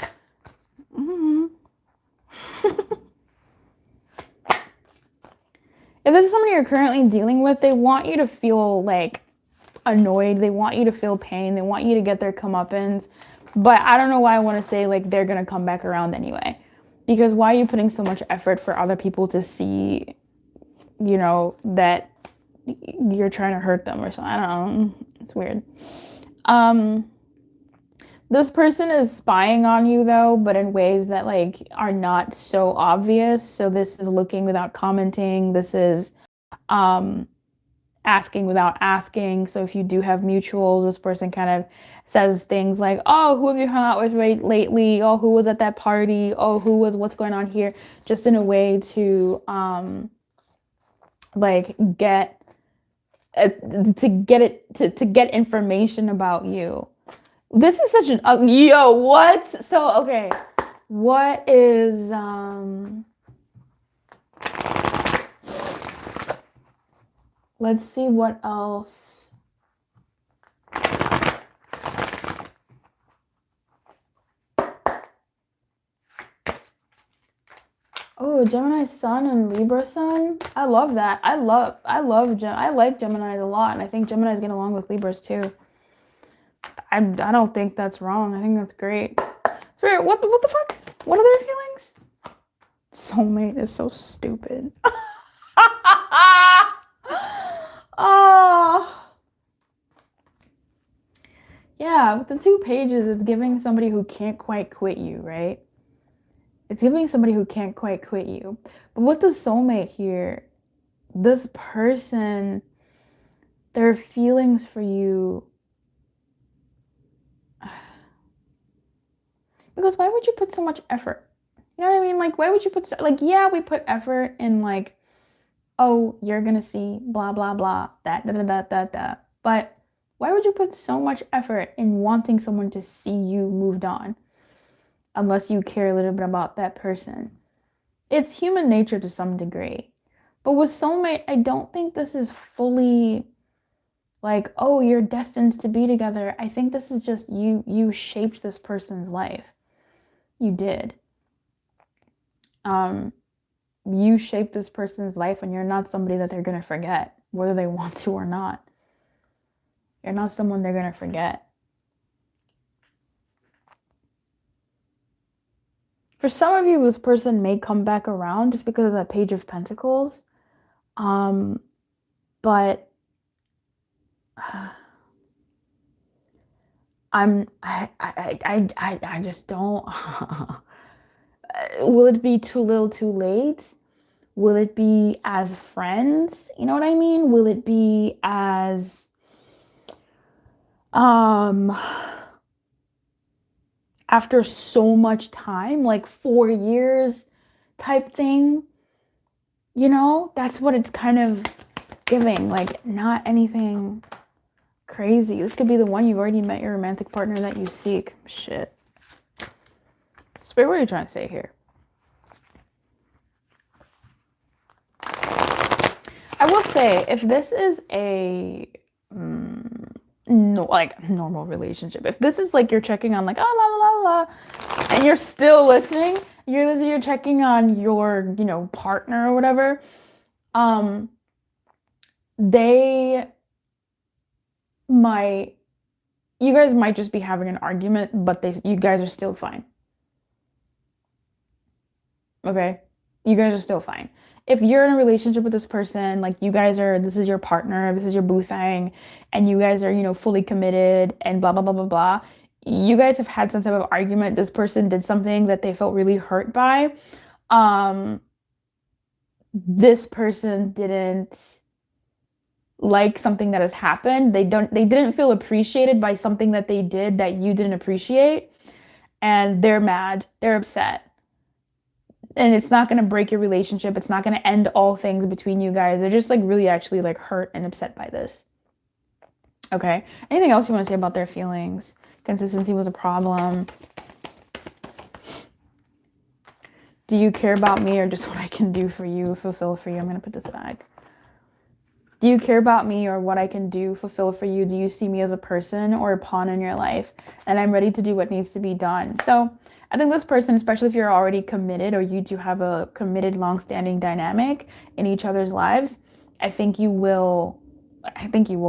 A: If this is somebody you're currently dealing with, they want you to feel like annoyed. They want you to feel pain. They want you to get their comeuppance. But I don't know why I want to say like they're going to come back around anyway. Because why are you putting so much effort for other people to see, you know, that you're trying to hurt them or something? I don't know. It's weird. This person is spying on you though, but in ways that like are not so obvious. So this is looking without commenting. This is um asking without asking. So if you do have mutuals, this person kind of says things like, "Oh, who have you hung out with lately? Oh, who was at that party? Oh, what's going on here?" Just in a way to like get to get information about you. This is such an yo, what? So okay. What is let's see what else. Oh, Gemini sun and Libra sun. I love that. I like Geminis a lot, and I think Geminis get along with Libras too. I don't think that's wrong. I think that's great. Spirit, what the fuck? What are their feelings? Soulmate is so stupid. Oh. Yeah, with the 2 pages, it's giving somebody who can't quite quit you, right? It's giving somebody who can't quite quit you. But with the soulmate here, this person, their feelings for you. Because why would you put so much effort? You know what I mean? Like, why would you put, like, yeah, we put effort in, like, oh, you're gonna see, blah, blah, blah, that, da, da, da, da, da. But why would you put so much effort in wanting someone to see you moved on? Unless you care a little bit about that person. It's human nature to some degree. But with soulmate, I don't think this is fully like, oh, you're destined to be together. I think this is just you shaped this person's life. You did. You shaped this person's life, and you're not somebody that they're gonna forget, whether they want to or not. You're not someone they're gonna forget. For some of you, this person may come back around just because of that Page of Pentacles. But I just don't. Will it be too little too late? Will it be as friends? You know what I mean? Will it be as after so much time, like 4 years type thing? You know, that's what it's kind of giving, like not anything crazy. This could be the one you've already met your romantic partner that you seek. Shit. Spirit, what are you trying to say here? I will say, if this is a normal relationship, if this is like you're checking on like la la la la, and you're still listening, you're checking on your partner or whatever, you guys might just be having an argument, but you guys are still fine. Okay? You guys are still fine. If you're in a relationship with this person, like this is your partner, this is your boo thing, and you guys are, fully committed and blah, blah, blah, blah, blah. You guys have had some type of argument. This person did something that they felt really hurt by. This person didn't like something that has happened. They didn't feel appreciated by something that they did that you didn't appreciate. And they're mad. They're upset. And it's not going to break your relationship. It's not going to end all things between you guys. They're just like really actually like hurt and upset by this. Okay. Anything else you want to say about their feelings? Consistency was a problem. Do you care about me or just what I can do for you, fulfill for you? I'm going to put this back. Do you care about me or what I can do, fulfill for you? Do you see me as a person or a pawn in your life? And I'm ready to do what needs to be done. So I think this person, especially if you're already committed or you do have a committed, long-standing dynamic in each other's lives, I think you will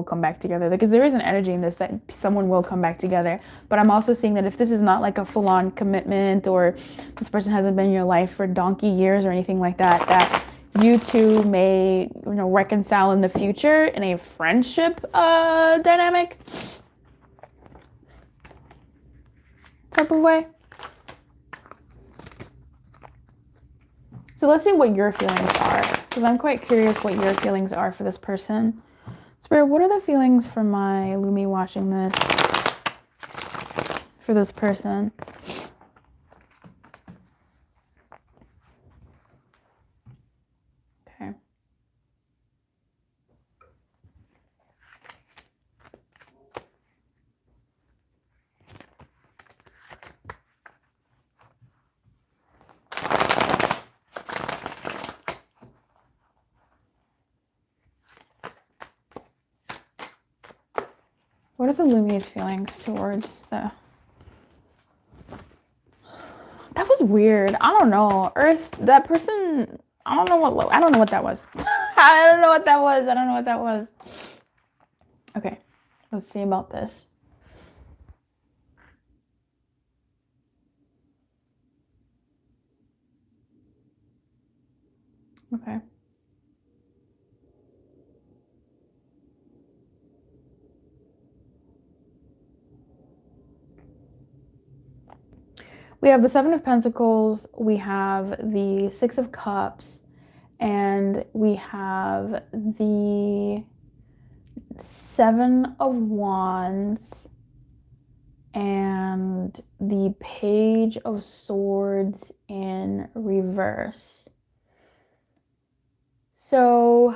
A: come back together, because there is an energy in this that someone will come back together. But I'm also seeing that if this is not like a full-on commitment, or this person hasn't been in your life for donkey years or anything like that, that you two may, reconcile in the future in a friendship dynamic. type of way. So let's see what your feelings are, because I'm quite curious what your feelings are for this person. Spirit, what are the feelings for my Lumi watching this for this person? Okay. What are the Lumi's feelings towards the... That was weird. I don't know. Earth, that person, I don't know what that was. I don't know what that was. I don't know what that was. Okay, let's see about this. Okay. We have the Seven of Pentacles, we have the Six of Cups, and we have the Seven of Wands and the Page of Swords in reverse. So,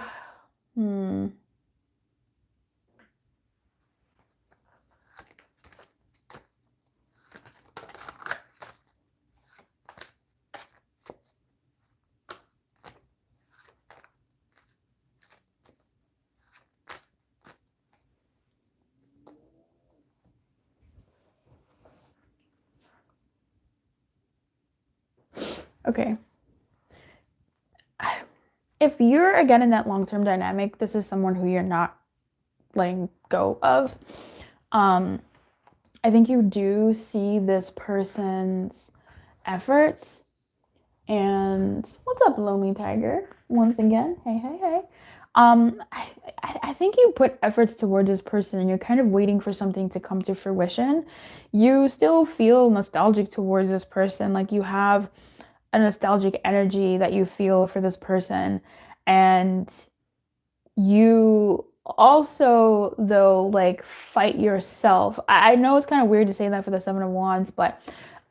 A: okay. If you're, again, in that long-term dynamic, this is someone who you're not letting go of. I think you do see this person's efforts. And what's up, Lomi Tiger? Once again, hey. I think you put efforts towards this person and you're kind of waiting for something to come to fruition. You still feel nostalgic towards this person. Like you have a nostalgic energy that you feel for this person. And you also, though, like fight yourself. I know it's kind of weird to say that for the Seven of Wands, but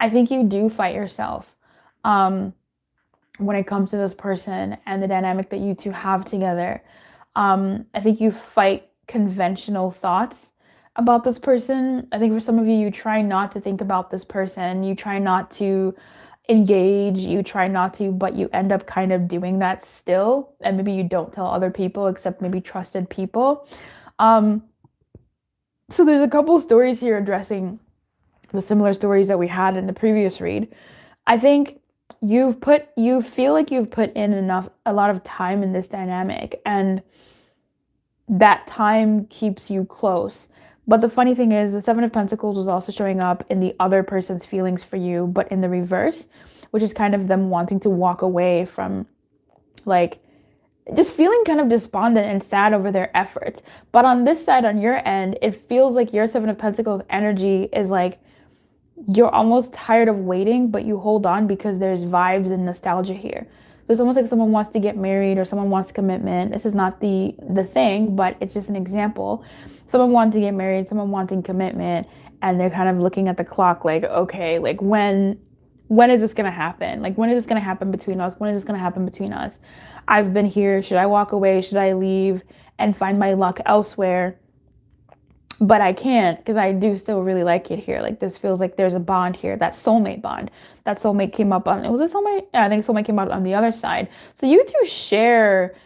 A: I think you do fight yourself. When it comes to this person and the dynamic that you two have together. I think you fight conventional thoughts about this person. I think for some of you, you try not to think about this person. You try not to engage. You try not to, but you end up kind of doing that still. And maybe you don't tell other people except maybe trusted people. So there's a couple stories here addressing the similar stories that we had in the previous read. I think you feel like you've put in a lot of time in this dynamic, and that time keeps you close. But the funny thing is the Seven of Pentacles is also showing up in the other person's feelings for you, but in the reverse, which is kind of them wanting to walk away from, like, just feeling kind of despondent and sad over their efforts. But on this side, on your end, it feels like your Seven of Pentacles energy is like, you're almost tired of waiting, but you hold on because there's vibes and nostalgia here. So it's almost like someone wants to get married or someone wants commitment. This is not the thing, but it's just an example. Someone wanting to get married, someone wanting commitment, and they're kind of looking at the clock like, okay, like when is this going to happen? Like, when is this going to happen between us? When is this going to happen between us? I've been here. Should I walk away? Should I leave and find my luck elsewhere? But I can't, because I do still really like it here. Like, this feels like there's a bond here, that soulmate bond. That soulmate came up on, was it soulmate? Yeah, I think soulmate came out on the other side. So you two share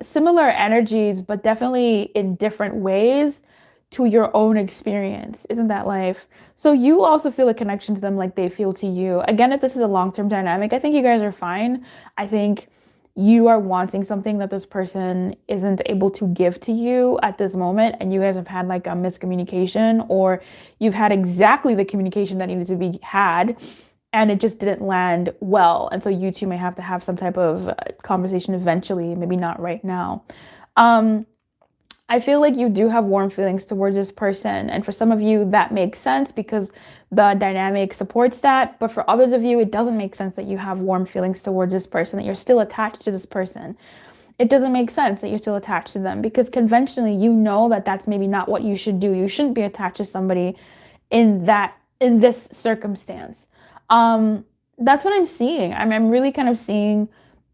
A: similar energies, but definitely in different ways to your own experience. Isn't that life? So you also feel a connection to them like they feel to you. Again, if this is a long-term dynamic, I think you guys are fine. I think you are wanting something that this person isn't able to give to you at this moment, and you guys have had like a miscommunication, or you've had exactly the communication that needed to be had and it just didn't land well, and so you two may have to have some type of conversation eventually, maybe not right now. I feel like you do have warm feelings towards this person. And for some of you, that makes sense because the dynamic supports that. But for others of you, it doesn't make sense that you have warm feelings towards this person, that you're still attached to this person. It doesn't make sense that you're still attached to them because conventionally, you know that that's maybe not what you should do. You shouldn't be attached to somebody in this circumstance. That's what I'm seeing. I'm really kind of seeing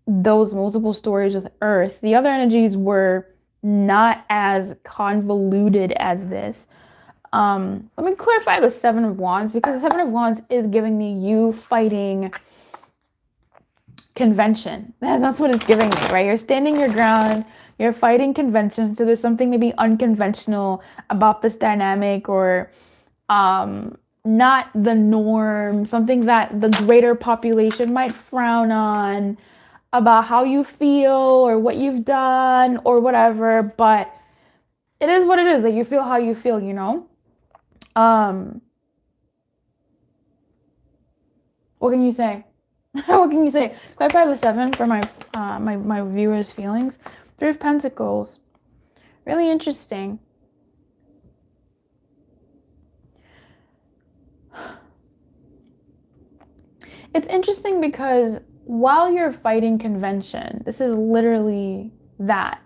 A: those multiple stories with Earth. The other energies were not as convoluted as this. Let me clarify the Seven of Wands, because the Seven of Wands is giving me you fighting convention. That's what it's giving me, right? You're standing your ground, you're fighting convention. So there's something maybe unconventional about this dynamic, or not the norm, something that the greater population might frown on about how you feel or what you've done or whatever. But it is what it is. Like, you feel how you feel, you know? What can you say? What can you say? Clarify the seven for my my viewers' feelings. Three of Pentacles. Really interesting. It's interesting because while you're fighting convention, this is literally that,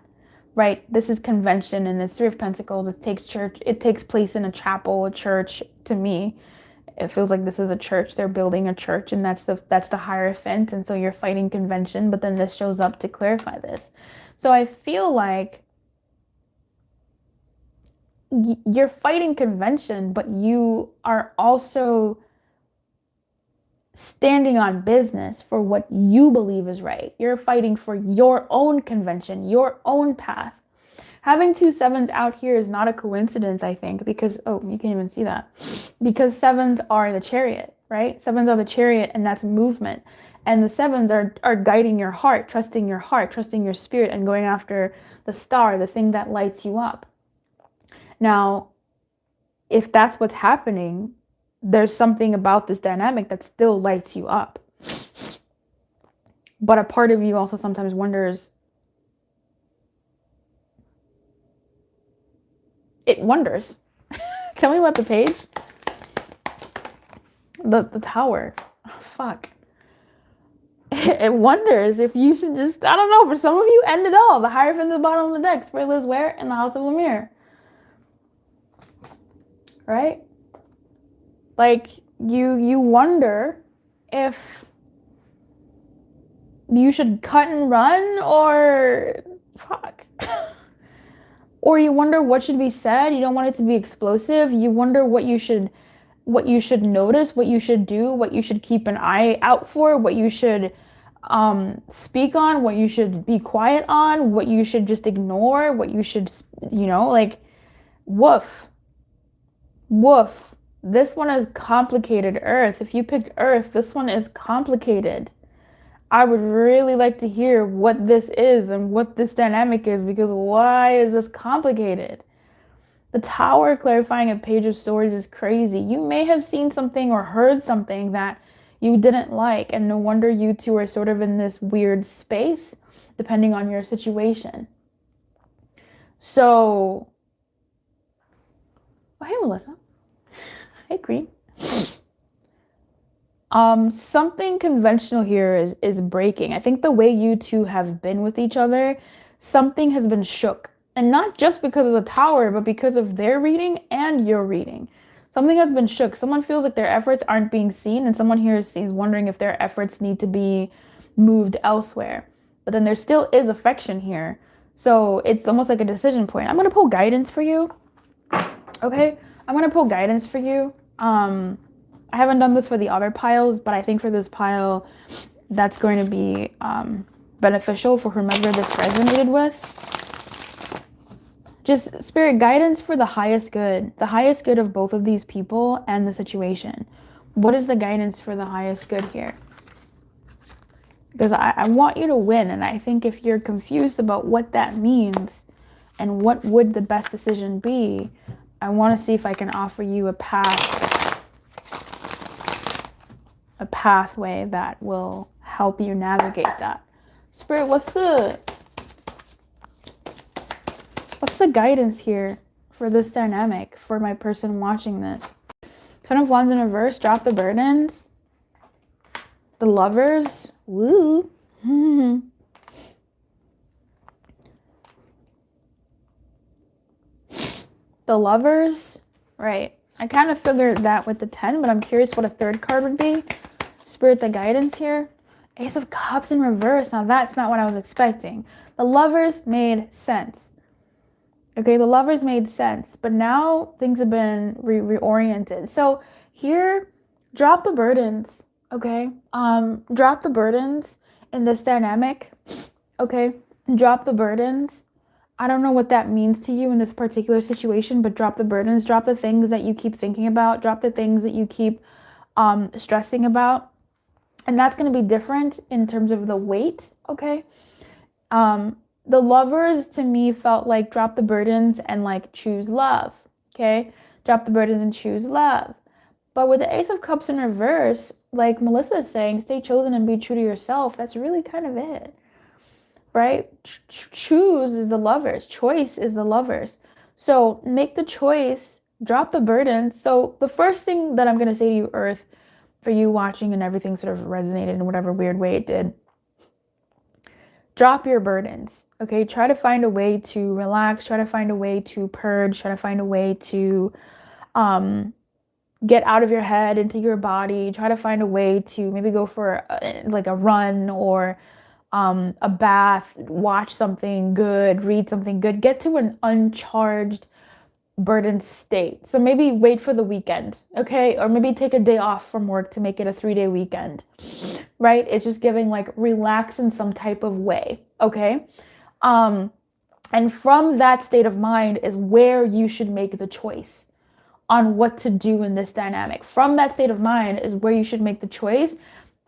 A: right? This is convention, and it's Three of Pentacles. It takes place in a chapel, a church. To me, it feels like this is a church. They're building a church, and that's the Hierophant. And so you're fighting convention, but then this shows up to clarify this. So I feel like you're fighting convention, but you are also standing on business for what you believe is right. You're fighting for your own convention, your own path. Having two sevens out here is not a coincidence, I think, because, oh, you can't even see that. Because sevens are the Chariot, right? Sevens are the Chariot, and that's movement. And the sevens are guiding your heart, trusting your spirit, and going after the star, the thing that lights you up. Now, if that's what's happening, there's something about this dynamic that still lights you up. But a part of you also sometimes wonders, it wonders. Tell me about the page. The Tower. Oh, fuck. It wonders if you should just, I don't know, for some of you, end it all. The Hierophant at the bottom of the deck. Spirit lives where? In the house of Lumiere. Right? Like, you wonder if you should cut and run, or fuck. Or you wonder what should be said. You don't want it to be explosive. You wonder what you should notice, what you should do, what you should keep an eye out for, what you should speak on, what you should be quiet on, what you should just ignore, what you should, like, woof. Woof. This one is complicated, Earth. If you picked Earth, this one is complicated. I would really like to hear what this is and what this dynamic is, because why is this complicated? The Tower clarifying a Page of Swords is crazy. You may have seen something or heard something that you didn't like, and no wonder you two are sort of in this weird space, depending on your situation. So, oh, hey, Melissa. Hey, Queen. Something conventional here is breaking. I think the way you two have been with each other, something has been shook. And not just because of the Tower, but because of their reading and your reading. Something has been shook. Someone feels like their efforts aren't being seen, and someone here is wondering if their efforts need to be moved elsewhere. But then there still is affection here. So it's almost like a decision point. I'm going to pull guidance for you. Okay? I'm going to pull guidance for you. I haven't done this for the other piles, but I think for this pile, that's going to be beneficial for whomever this resonated with. Just spirit guidance for the highest good of both of these people and the situation. What is the guidance for the highest good here? Because I want you to win, and I think if you're confused about what that means and what would the best decision be, I want to see if I can offer you a pathway that will help you navigate that. Spirit, what's the the guidance here for this dynamic for my person watching this? 10 of Wands in reverse, drop the burdens. The Lovers, woo. The Lovers, right. I kind of figured that with the 10, but I'm curious what a third card would be. Spirit, the guidance here. Ace of Cups in reverse. Now that's not what I was expecting. The Lovers made sense. Okay, the Lovers made sense, but now things have been reoriented. So here, drop the burdens, okay? Drop the burdens in this dynamic, okay? Drop the burdens. I don't know what that means to you in this particular situation, but drop the burdens. Drop the things that you keep thinking about. Drop the things that you keep stressing about. And that's going to be different in terms of the weight, okay? The Lovers to me felt like drop the burdens and like choose love, okay? Drop the burdens and choose love. But with the Ace of Cups in reverse, like Melissa is saying, stay chosen and be true to yourself. That's really kind of it, right? Choose is the Lovers. Choice is the Lovers. So make the choice, drop the burdens. So the first thing that I'm going to say to you, Earth, for you watching and everything sort of resonated in whatever weird way it did, drop your burdens, okay? Try to find a way to relax. Try to find a way to purge. Try to find a way to get out of your head into your body. Try to find a way to maybe go for like a run or a bath, watch something good, read something good. Get to an uncharged, burdened state. So maybe wait for the weekend, okay? Or maybe take a day off from work to make it a 3-day weekend, right? It's just giving like relax in some type of way, okay? And from that state of mind is where you should make the choice on what to do in this dynamic. From that state of mind is where you should make the choice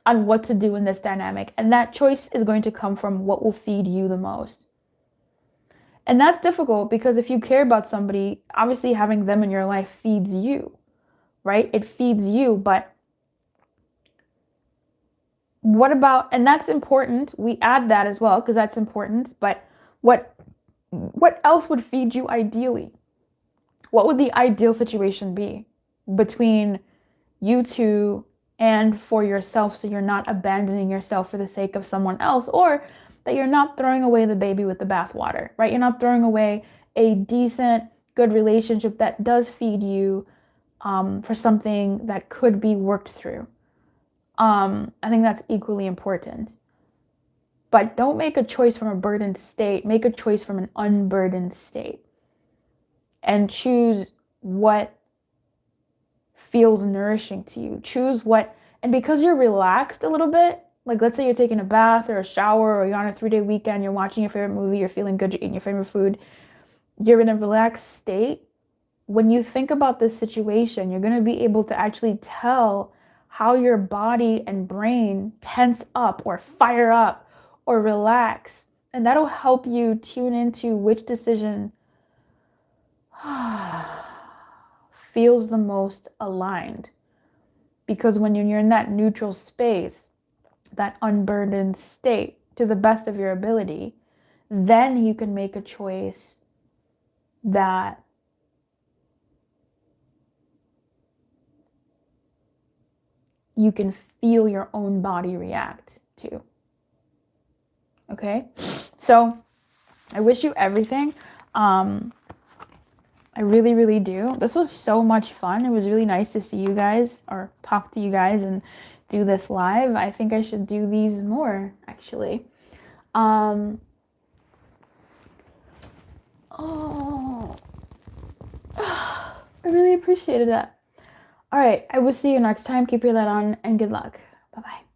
A: on what to do in this dynamic. And that choice is going to come from what will feed you the most. And that's difficult because if you care about somebody, obviously having them in your life feeds you, right? It feeds you, but what about, and that's important. We add that as well because that's important, but what else would feed you ideally? What would the ideal situation be between you two and for yourself so you're not abandoning yourself for the sake of someone else, or that you're not throwing away the baby with the bathwater, right? You're not throwing away a decent, good relationship that does feed you for something that could be worked through. I think that's equally important. But don't make a choice from a burdened state. Make a choice from an unburdened state. And choose what feels nourishing to you. Choose what, and because you're relaxed a little bit, like let's say you're taking a bath or a shower or you're on a 3-day weekend, you're watching your favorite movie, you're feeling good, you're eating your favorite food, you're in a relaxed state. When you think about this situation, you're going to be able to actually tell how your body and brain tense up or fire up or relax. And that'll help you tune into which decision feels the most aligned. Because when you're in that neutral space, that unburdened state, to the best of your ability, then you can make a choice that you can feel your own body react to. Okay? So I wish you everything. I really, really do. This was so much fun. It was really nice to see you guys or talk to you guys and do this live. I think I should do these more, actually. Oh, I really appreciated that. All right, I will see you next time. Keep your light on and good luck. Bye-bye.